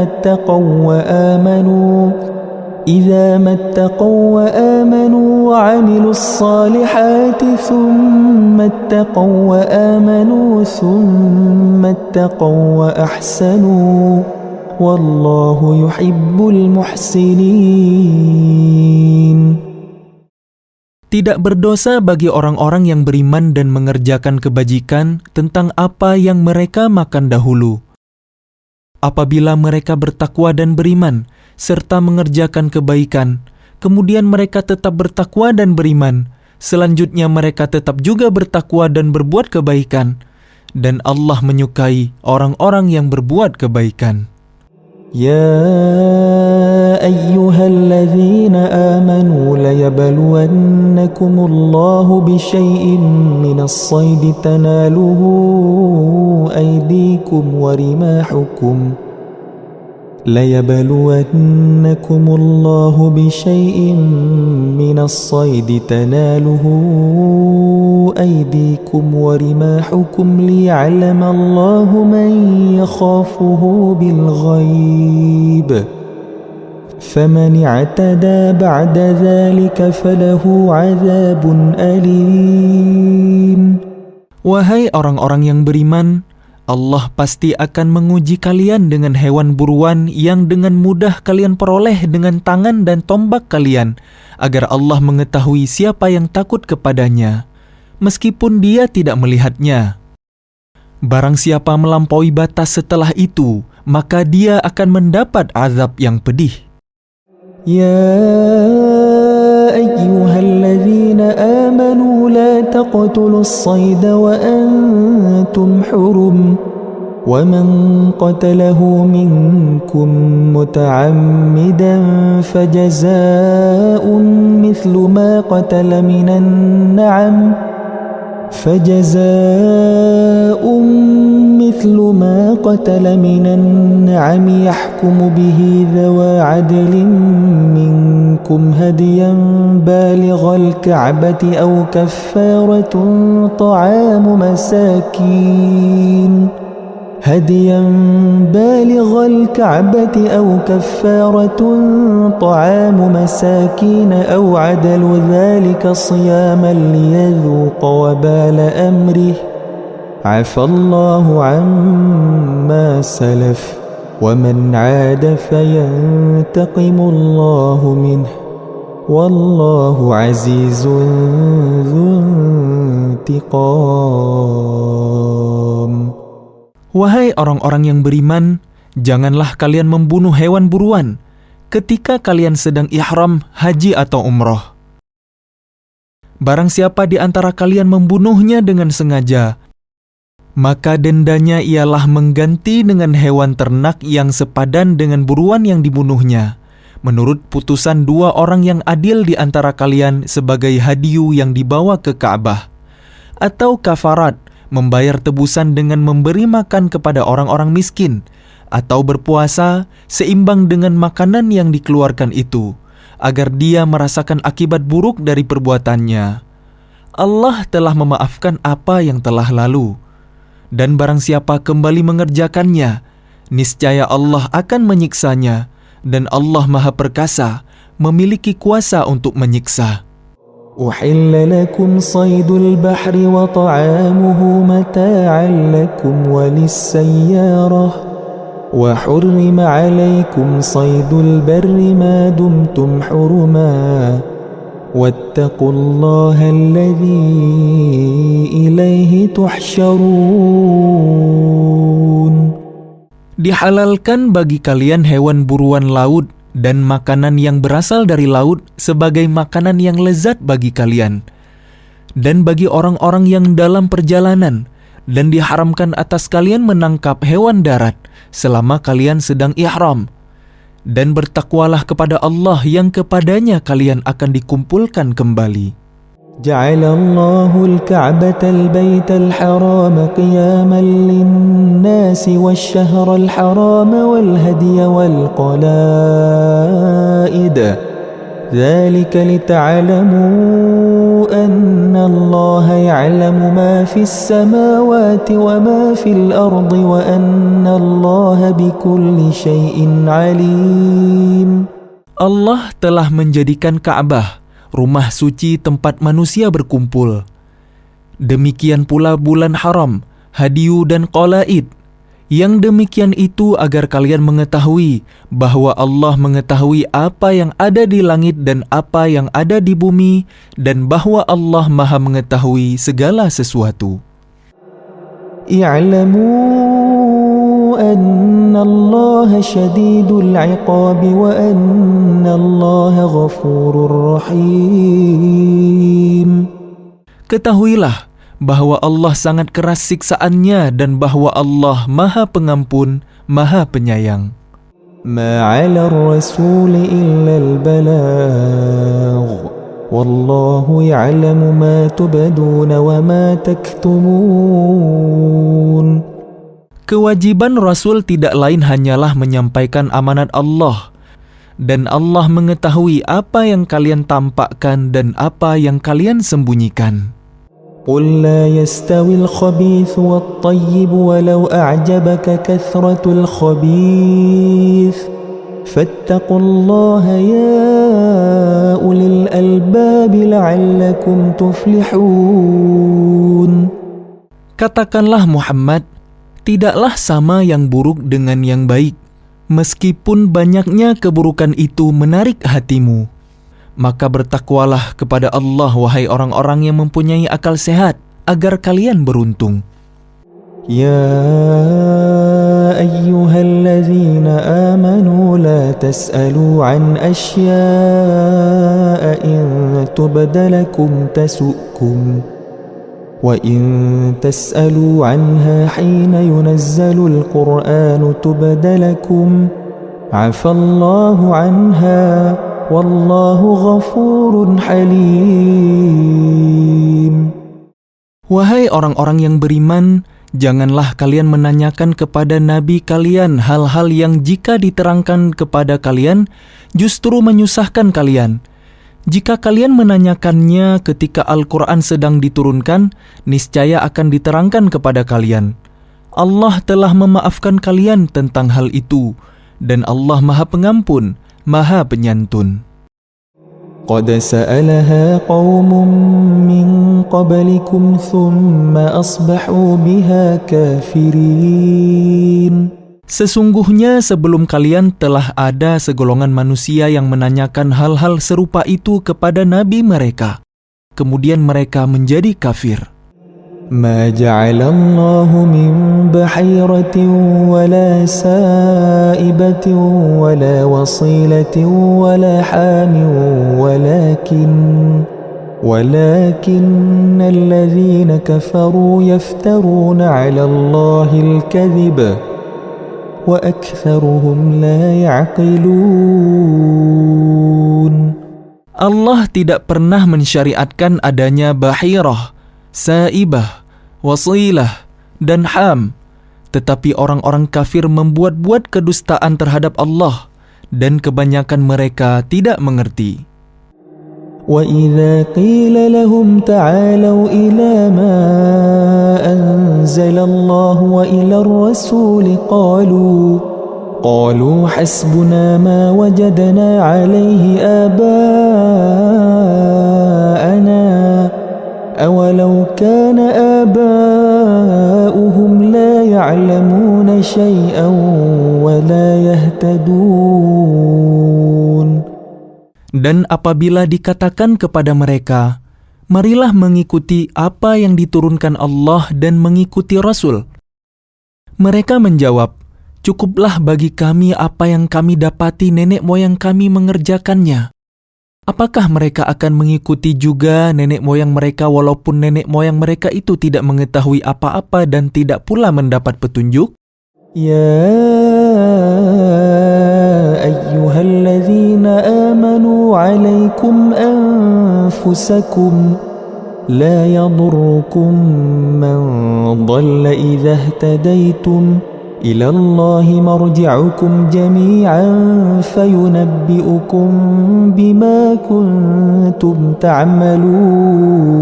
ما اتقوا وآمنوا وعملوا الصالحات ثم اتقوا وأحسنوا والله يحب المحسنين. Tidak berdosa bagi orang-orang yang beriman dan mengerjakan kebajikan tentang apa yang mereka makan dahulu. Apabila mereka bertakwa dan beriman, serta mengerjakan kebaikan, kemudian mereka tetap bertakwa dan beriman, selanjutnya mereka tetap juga bertakwa dan berbuat kebaikan, dan Allah menyukai orang-orang yang berbuat kebaikan. يا أيها الذين آمنوا ليبلونكم الله بشيء من الصيد تناله أيديكم ورماحكم ليبلونكم الله بشيء من الصيد تناله أيديكم ورماحكم ليعلم الله من يخافه بالغيب فمن اعتدى بعد ذلك فله عذاب أليم. Wahai orang-orang yang beriman, Allah pasti akan menguji kalian dengan hewan buruan yang dengan mudah kalian peroleh dengan tangan dan tombak kalian, agar Allah mengetahui siapa yang takut kepadanya, meskipun dia tidak melihatnya. Barang siapa melampaui batas setelah itu, maka dia akan mendapat azab yang pedih. يا أيها الذين آمنوا لا تقتلوا الصيد وأنتم حرم ومن قتله منكم متعمدا فجزاء مثل ما قتل من النعم يحكم به ذوى عدل منكم هديا بالغ الكعبة أو كفارة طعام مساكين أو عدل ذلك صياما ليذوق وبال أمره عفى الله عما سلف ومن عاد فينتقم الله منه والله عزيز ذو انتقام. Wahai orang-orang yang beriman, janganlah kalian membunuh hewan buruan ketika kalian sedang ihram haji atau umroh. Barang siapa di antara kalian membunuhnya dengan sengaja, maka dendanya ialah mengganti dengan hewan ternak yang sepadan dengan buruan yang dibunuhnya, menurut putusan 2 orang yang adil di antara kalian sebagai hadiyu yang dibawa ke Ka'bah, atau kafarat, membayar tebusan dengan memberi makan kepada orang-orang miskin, atau berpuasa seimbang dengan makanan yang dikeluarkan itu, agar dia merasakan akibat buruk dari perbuatannya. Allah telah memaafkan apa yang telah lalu, dan barang siapa kembali mengerjakannya, niscaya Allah akan menyiksanya, dan Allah Maha Perkasa, memiliki kuasa untuk menyiksa. أحل لكم صيد البحر وطعامه متاعا لكم وللسيارة وحرم عليكم صيد البر ما دمتم حرما واتقوا الله الذي إليه تحشرون. Dihalalkan bagi kalian hewan buruan laut dan makanan yang berasal dari laut sebagai makanan yang lezat bagi kalian, dan bagi orang-orang yang dalam perjalanan, dan diharamkan atas kalian menangkap hewan darat selama kalian sedang ihram. Dan bertakwalah kepada Allah yang kepadanya kalian akan dikumpulkan kembali. جعل الله الكعبة البيت الحرام قياما للناس والشهر الحرام والهدي والقلائد ذلك لتعلموا أن الله يعلم ما في السماوات وما في الأرض وأن الله بكل شيء عليم. Allah telah menjadikan Ka'bah rumah suci tempat manusia berkumpul. Demikian pula bulan haram, hadiyu dan qalaid. Yang demikian itu agar kalian mengetahui bahwa Allah mengetahui apa yang ada di langit dan apa yang ada di bumi, dan bahwa Allah Maha mengetahui segala sesuatu. اعلموا أن الله شديد العقاب وأن الله غفور رحيم. Ketahuilah bahwa Allah sangat keras siksaannya dan bahwa Allah Maha Pengampun, Maha Penyayang. ما على الرسول إلا البلاغ والله يعلم ما تبدون وما تكتمون. Kewajiban Rasul tidak lain hanyalah menyampaikan amanat Allah, dan Allah mengetahui apa yang kalian tampakkan dan apa yang kalian sembunyikan. قل لا يستوي الخبيث والطيب ولو أعجبك كثرة الخبيث فاتقوا الله يا أولي الألباب لعلكم تفلحون. Katakanlah Muhammad, tidaklah sama yang buruk dengan yang baik, meskipun banyaknya keburukan itu menarik hatimu. Maka bertakwalah kepada Allah, wahai orang-orang yang mempunyai akal sehat, agar kalian beruntung. يا أيها الذين آمنوا لا تسألوا عن أشياء إن تبد لكم تسؤكم وإن تسألوا عنها حين ينزل القرآن تبد لكم عفى الله عنها والله غفور حليم. Wahai orang-orang yang beriman, janganlah kalian menanyakan kepada nabi kalian hal-hal yang jika diterangkan kepada kalian justru menyusahkan kalian. Jika kalian menanyakannya ketika Al-Quran sedang diturunkan, niscaya akan diterangkan kepada kalian. Allah telah memaafkan kalian tentang hal itu, dan Allah Maha Pengampun, Maha Penyantun. قد سألها قوم من قبلكم ثم أصبحوا بها كافرين. Sesungguhnya sebelum kalian telah ada segolongan manusia yang menanyakan hal-hal serupa itu kepada nabi mereka. Kemudian mereka menjadi kafir. ما جعل الله من بحيرة ولا سائبة ولا وصيلة ولا حام ولكن الذين كفروا يفترون على الله الكذب وأكثرهم لا يعقلون. Allah tidak pernah mensyariatkan adanya bahirah, saibah, wasilah, dan ham. Tetapi orang-orang kafir membuat-buat kedustaan terhadap Allah, dan kebanyakan mereka tidak mengerti. وَإِذَا قِيلَ لَهُمْ تَعَالَوْا إِلَى مَا أَنزَلَ اللَّهُ وَإِلَى الرَّسُولِ قَالُوا حَسْبُنَا مَا وَجَدْنَا عَلَيْهِ آبَاءَنَا أَوَلَوْ كَانَ آبَاؤُهُمْ لَا يَعْلَمُونَ شَيْئًا وَلَا يَهْتَدُونَ. Dan apabila dikatakan kepada mereka, marilah mengikuti apa yang diturunkan Allah dan mengikuti Rasul. Mereka menjawab, cukuplah bagi kami apa yang kami dapati nenek moyang kami mengerjakannya. Apakah mereka akan mengikuti juga nenek moyang mereka walaupun nenek moyang mereka itu tidak mengetahui apa-apa dan tidak pula mendapat petunjuk? يا أيها الذين آمنوا عليكم أنفسكم لا يضركم من ضل إذا اهتديتم إلى الله مرجعكم جميعا فينبئكم بما كنتم تعملون.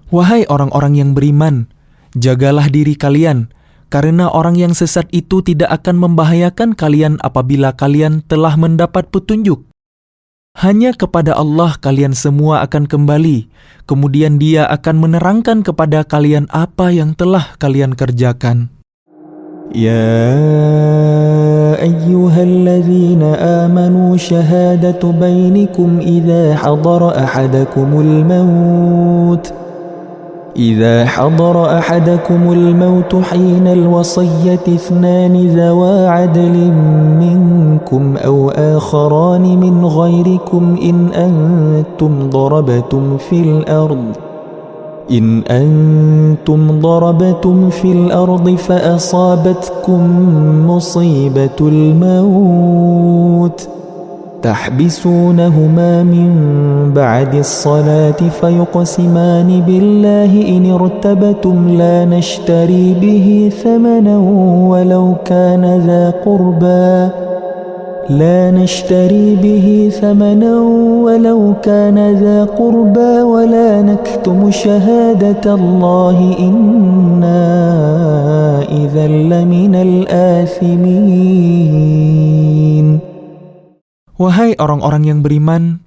Wahai orang-orang yang beriman, jagalah diri kalian, karena orang yang sesat itu tidak akan membahayakan kalian apabila kalian telah mendapat petunjuk. Hanya kepada Allah kalian semua akan kembali, kemudian Dia akan menerangkan kepada kalian apa yang telah kalian kerjakan. يا أيها الذين آمنوا شهادة بينكم إذا حضر أحدكم الموت حين الوصية اثنان ذوا عدل منكم أو آخران من غيركم إن أنتم ضربتم في الأرض فأصابتكم مصيبة الموت تحبسونهما من بعد الصلاة فيقسمان بالله إن ارتبتم لا نشتري به ثمنا ولو كان ذا قربى ولا نكتم شهادة الله إنا إذا لمن الآثمين. Wahai orang-orang yang beriman,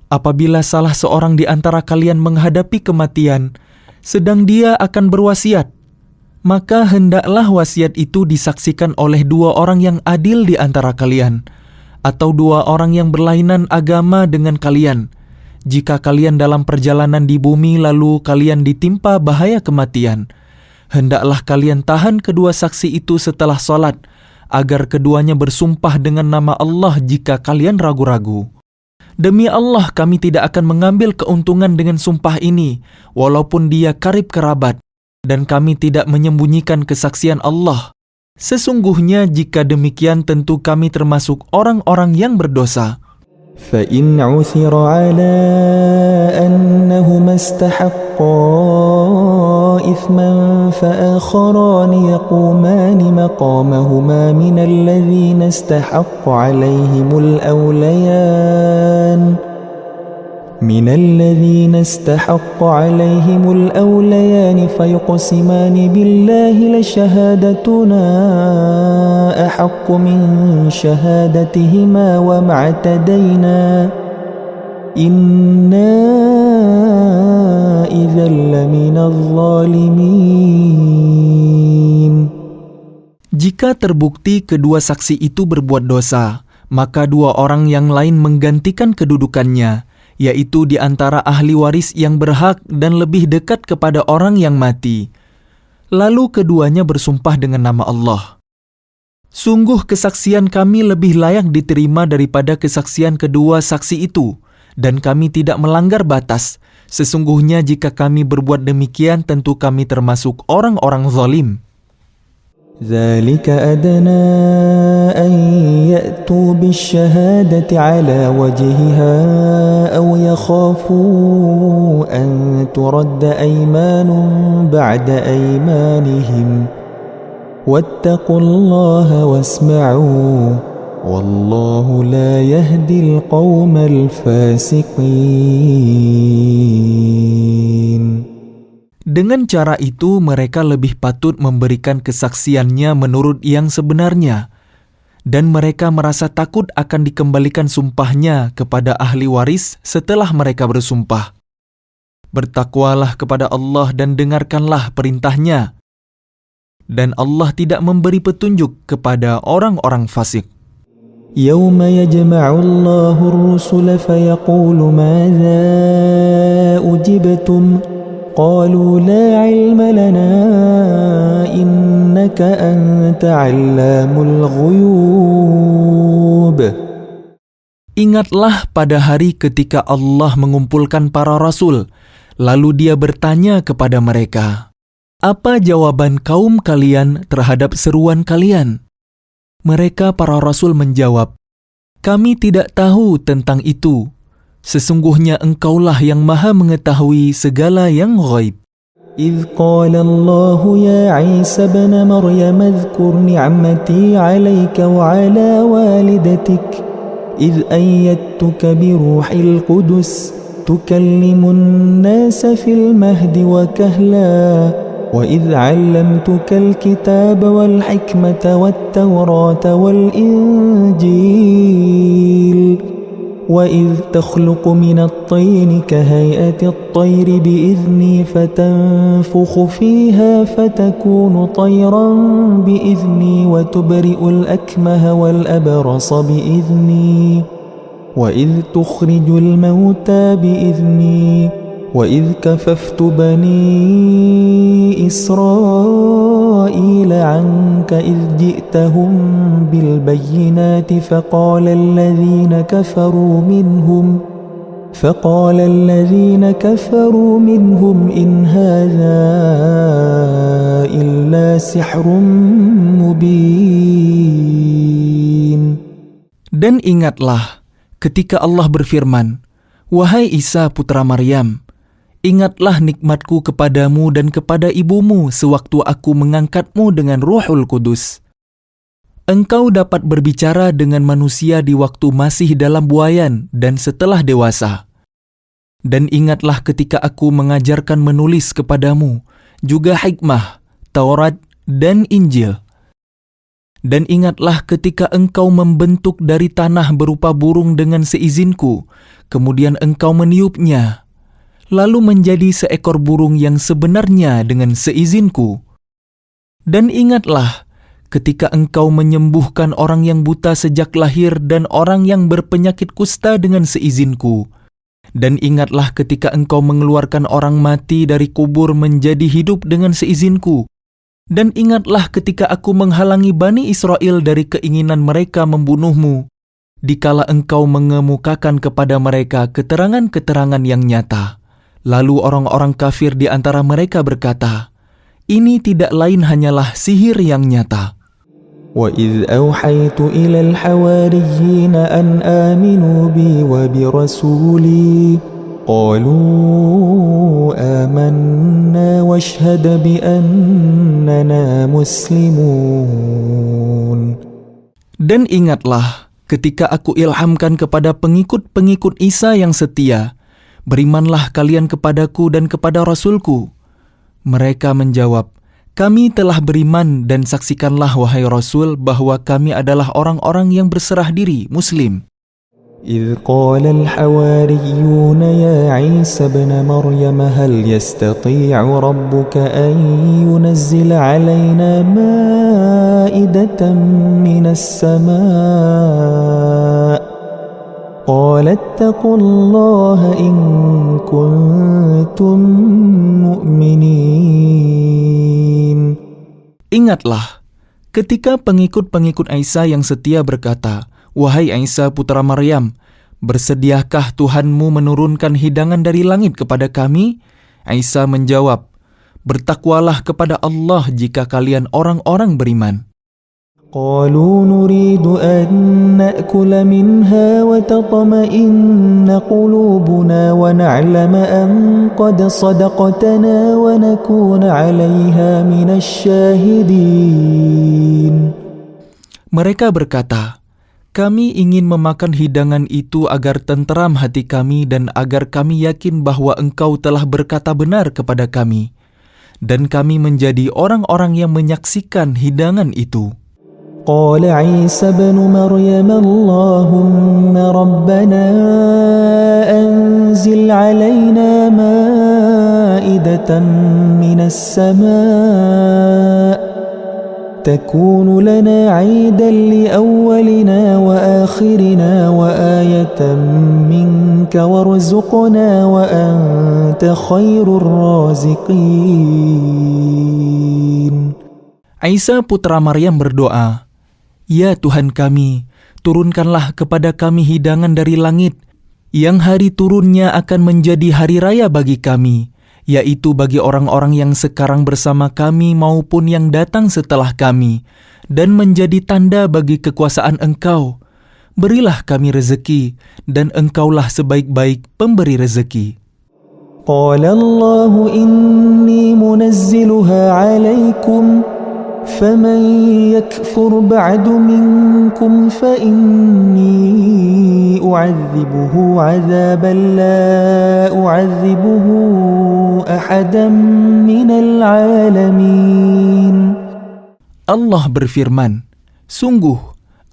apabila salah seorang di antara kalian menghadapi kematian, sedang dia akan berwasiat, maka hendaklah wasiat itu disaksikan oleh 2 orang yang adil di antara kalian, atau 2 orang yang berlainan agama dengan kalian. Jika kalian dalam perjalanan di bumi lalu kalian ditimpa bahaya kematian, hendaklah kalian tahan kedua saksi itu setelah salat, agar keduanya bersumpah dengan nama Allah jika kalian ragu-ragu. Demi Allah, kami tidak akan mengambil keuntungan dengan sumpah ini, walaupun dia karib kerabat, dan kami tidak menyembunyikan kesaksian Allah. Sesungguhnya jika demikian tentu kami termasuk orang-orang yang berdosa. فإن عثر على أنهما استحقا إثما فآخران يقومان مقامهما من الذين استحق عليهم الأوليان فيقسمان بالله لشهادتنا أحق من شهادتهما وما اعتدينا إنا إذا لمن الظالمين. Jika terbukti kedua saksi itu berbuat dosa, maka 2 orang yang lain menggantikan kedudukannya, yaitu di antara ahli waris yang berhak dan lebih dekat kepada orang yang mati. Lalu keduanya bersumpah dengan nama Allah. Sungguh kesaksian kami lebih layak diterima daripada kesaksian kedua saksi itu, dan kami tidak melanggar batas. Sesungguhnya jika kami berbuat demikian, tentu kami termasuk orang-orang zalim. ذلك أدنى أن يأتوا بالشهادة على وجهها أو يخافوا أن ترد أيمان بعد أيمانهم واتقوا الله واسمعوا والله لا يهدي القوم الفاسقين. Dengan cara itu mereka lebih patut memberikan kesaksiannya menurut yang sebenarnya, dan mereka merasa takut akan dikembalikan sumpahnya kepada ahli waris setelah mereka bersumpah. Bertakwalah kepada Allah dan dengarkanlah perintahnya, dan Allah tidak memberi petunjuk kepada orang-orang fasik. يوم يجمع الله الرسل فيقول ماذا أجبتم قالوا لا علم لنا إنك أنت علام الغيوب. Ingatlah pada hari ketika Allah mengumpulkan para rasul, lalu dia bertanya kepada mereka, apa jawaban kaum kalian terhadap seruan kalian? Mereka para rasul menjawab, kami tidak tahu tentang itu. Sesungguhnya engkaulah yang maha mengetahui segala yang ghaib. إذ قال الله يا عيسى ابن مريم اذكر نعمتي عليك وعلى والدتك إذ أيدتك بروح القدس تكلم الناس في المهد وكهلا وإذ علمتك الكتاب والحكمة والتوراة والإنجيل وإذ تخلق من الطين كهيئة الطير بإذني فتنفخ فيها فتكون طيرا بإذني وتبرئ الأكمه والأبرص بإذني وإذ تخرج الموتى بإذني وإذ كففت بني إسرائيل عنك إذ جئتهم بالبينات فقال الذين كفروا منهم إن هذا إلا سحر مبين. Dan ingatlah ketika Allah berfirman, wahai Isa putra Maryam, ingatlah nikmatku kepadamu dan kepada ibumu sewaktu aku mengangkatmu dengan Ruhul Kudus. Engkau dapat berbicara dengan manusia di waktu masih dalam buayan dan setelah dewasa. Dan ingatlah ketika aku mengajarkan menulis kepadamu, juga hikmah, Taurat, dan Injil. Dan ingatlah ketika engkau membentuk dari tanah berupa burung dengan seizinku, kemudian engkau meniupnya, lalu menjadi seekor burung yang sebenarnya dengan seizinku. Dan ingatlah ketika engkau menyembuhkan orang yang buta sejak lahir dan orang yang berpenyakit kusta dengan seizinku. Dan ingatlah ketika engkau mengeluarkan orang mati dari kubur menjadi hidup dengan seizinku. Dan ingatlah ketika aku menghalangi Bani Israel dari keinginan mereka membunuhmu, dikala engkau mengemukakan kepada mereka keterangan-keterangan yang nyata. Lalu orang-orang kafir di antara mereka berkata, ini tidak lain hanyalah sihir yang nyata. وَإِذْ أَوْحَيْتُ إِلَى الْحَوَارِيِّينَ أَنْ آمِنُوا بِي وَبِرَسُولِي قَالُوا آمَنَّا وَاشْهَدْ بِأَنَّنَا مُسْلِمُونَ. Dan ingatlah ketika aku ilhamkan kepada pengikut-pengikut Isa yang setia, berimanlah kalian kepadaku dan kepada Rasulku. Mereka menjawab, kami telah beriman dan saksikanlah wahai Rasul bahwa kami adalah orang-orang yang berserah diri Muslim. إِذْ قَالَ الْحَوَارِيُّونَ يَا عِيسَى ابْنَ مَرْيَمَ هَلْ يَسْتَطِيعُ رَبُّكَ أَن يُنَزِّلَ عَلَيْنَا مَائِدَةً مِنَ السَّمَاءِ قَالَ اتَّقُوا اللَّهَ إِن كُنتُم مُّؤْمِنِينَ. Ingatlah ketika pengikut-pengikut Isa yang setia berkata, wahai Isa putra Maryam, bersediakah Tuhanmu menurunkan hidangan dari langit kepada kami? Isa menjawab, bertakwalah kepada Allah jika kalian orang-orang beriman. قالوا نريد أن نأكل منها وتطمئن قلوبنا ونعلم أن قد صدقتنا ونكون عليها من الشاهدين. Mereka berkata, kami ingin memakan hidangan itu agar tenteram hati kami dan agar kami yakin bahwa engkau telah berkata benar kepada kami. Dan kami menjadi orang-orang yang menyaksikan hidangan itu. قال عيسى ابن مريم اللهم ربنا أنزل علينا مائدة من السماء تكون لنا عيدا لأولنا وآخرنا وآية منك وارزقنا وأنت خير الرازقين. Isa putra Maryam berdoa, ya Tuhan kami, turunkanlah kepada kami hidangan dari langit, yang hari turunnya akan menjadi hari raya bagi kami, yaitu bagi orang-orang yang sekarang bersama kami maupun yang datang setelah kami, dan menjadi tanda bagi kekuasaan Engkau. Berilah kami rezeki, dan Engkaulah sebaik-baik pemberi rezeki. قال الله إني منزلها عليكم فمن يكفر بعد منكم فإني أعذبه عذابا لا أعذبه أحدا من العالمين. Allah berfirman, sungguh,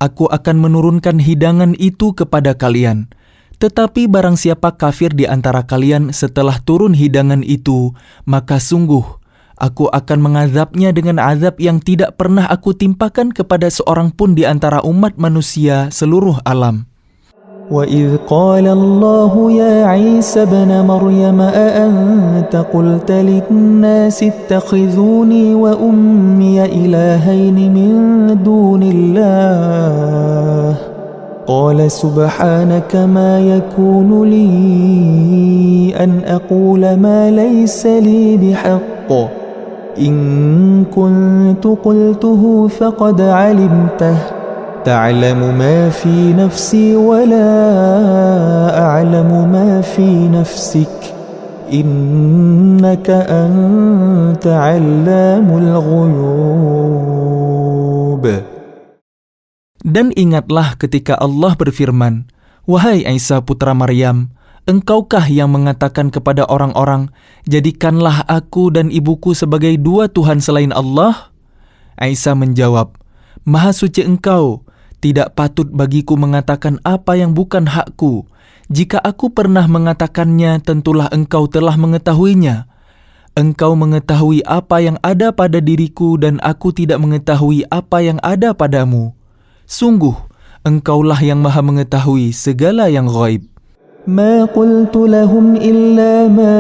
aku akan menurunkan hidangan itu kepada kalian. Tetapi barang siapa kafir di antara kalian setelah turun hidangan itu, maka sungguh, aku akan mengazabnya dengan azab yang tidak pernah aku timpakan kepada seorang pun di antara umat manusia seluruh alam. وَإِذْ قَالَ اللَّهُ يَا عِيسَى ابْنَ مَرْيَمَ أَأَنْتَ قُلْتَ لِلنَّاسِ اتَّخِذُونِي وَأُمِّيَ إِلَٰهَيْنِ مِن دُونِ اللَّهِ قَالَ سُبْحَانَكَ مَا يَكُونُ لِي أَنْ أَقُولَ مَا لَيْسَ لِي بِحَقٍّ إِن كُنتُ قُلْتُهُ فَقَدْ عَلِمْتَهُ تَعْلَمُ مَا فِي نَفْسِي وَلَا أَعْلَمُ مَا فِي نَفْسِكَ إِنَّكَ أَنْتَ عَلَّامُ الْغُيُوبِ. Dan ingatlah ketika Allah berfirman, wahai Isa putra Maryam, engkaukah yang mengatakan kepada orang-orang, jadikanlah aku dan ibuku sebagai dua Tuhan selain Allah? Isa menjawab, Maha suci Engkau, tidak patut bagiku mengatakan apa yang bukan hakku. Jika aku pernah mengatakannya, tentulah Engkau telah mengetahuinya. Engkau mengetahui apa yang ada pada diriku dan aku tidak mengetahui apa yang ada padamu. Sungguh, Engkaulah yang maha mengetahui segala yang ghaib. ما قلت لهم إلا ما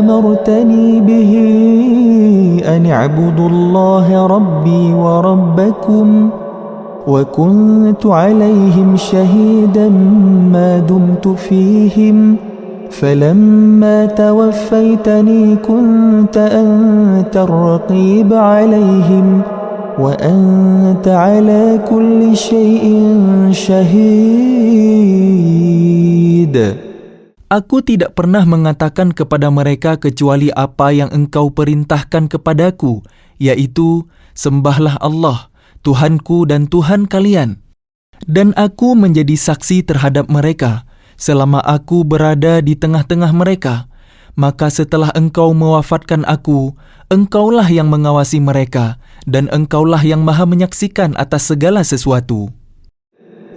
أمرتني به أن اعبدوا الله ربي وربكم وكنت عليهم شهيدا ما دمت فيهم فلما توفيتني كنت أنت الرقيب عليهم وأنت على كل شيء شهيد. Aku tidak pernah mengatakan kepada mereka kecuali apa yang Engkau perintahkan kepadaku, yaitu, sembahlah Allah, Tuhanku dan Tuhan kalian. Dan aku menjadi saksi terhadap mereka, selama aku berada di tengah-tengah mereka. Maka setelah Engkau mewafatkan aku, Engkaulah yang mengawasi mereka, dan Engkaulah yang maha menyaksikan atas segala sesuatu.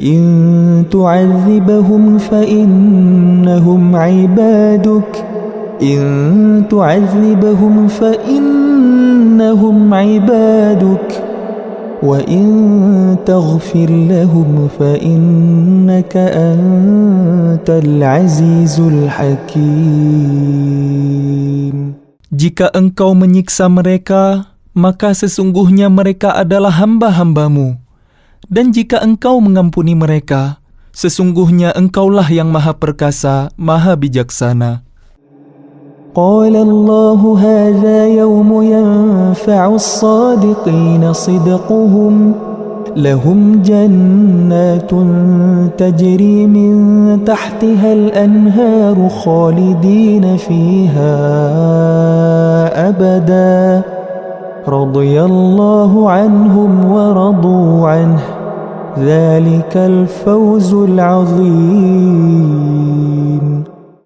إن تعذبهم فإنهم عبادك إن تعذبهم فإنهم عبادك وإن تغفر لهم فإنك أنت العزيز الحكيم. Jika Engkau menyiksa mereka, maka sesungguhnya mereka adalah hamba-hambamu. Dan jika Engkau mengampuni mereka, sesungguhnya Engkaulah yang maha perkasa, maha bijaksana. قال الله هذا يوم ينفع الصادقين صدقهم لهم جنات تجري من تحتها الأنهار خالدين فيها أبدا رضي الله عنهم ورضوا عنه ذلك الفوز العظيم.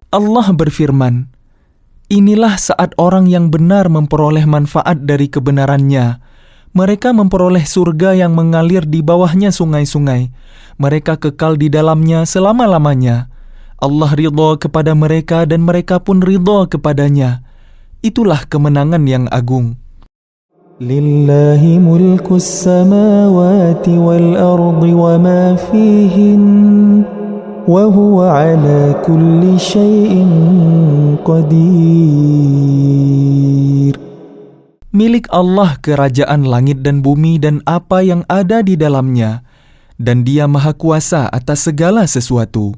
Allah berfirman, inilah saat orang yang benar memperoleh manfaat dari kebenarannya. Mereka memperoleh surga yang mengalir di bawahnya sungai-sungai. Mereka kekal di dalamnya selama-lamanya. Allah ridha kepada mereka dan mereka pun ridha kepadanya. Itulah kemenangan yang agung. لله ملك السماوات والأرض وما فيهن وهو على كل شيء قدير. Milik Allah kerajaan langit dan bumi dan apa yang ada di dalamnya, dan Dia maha kuasa atas segala sesuatu.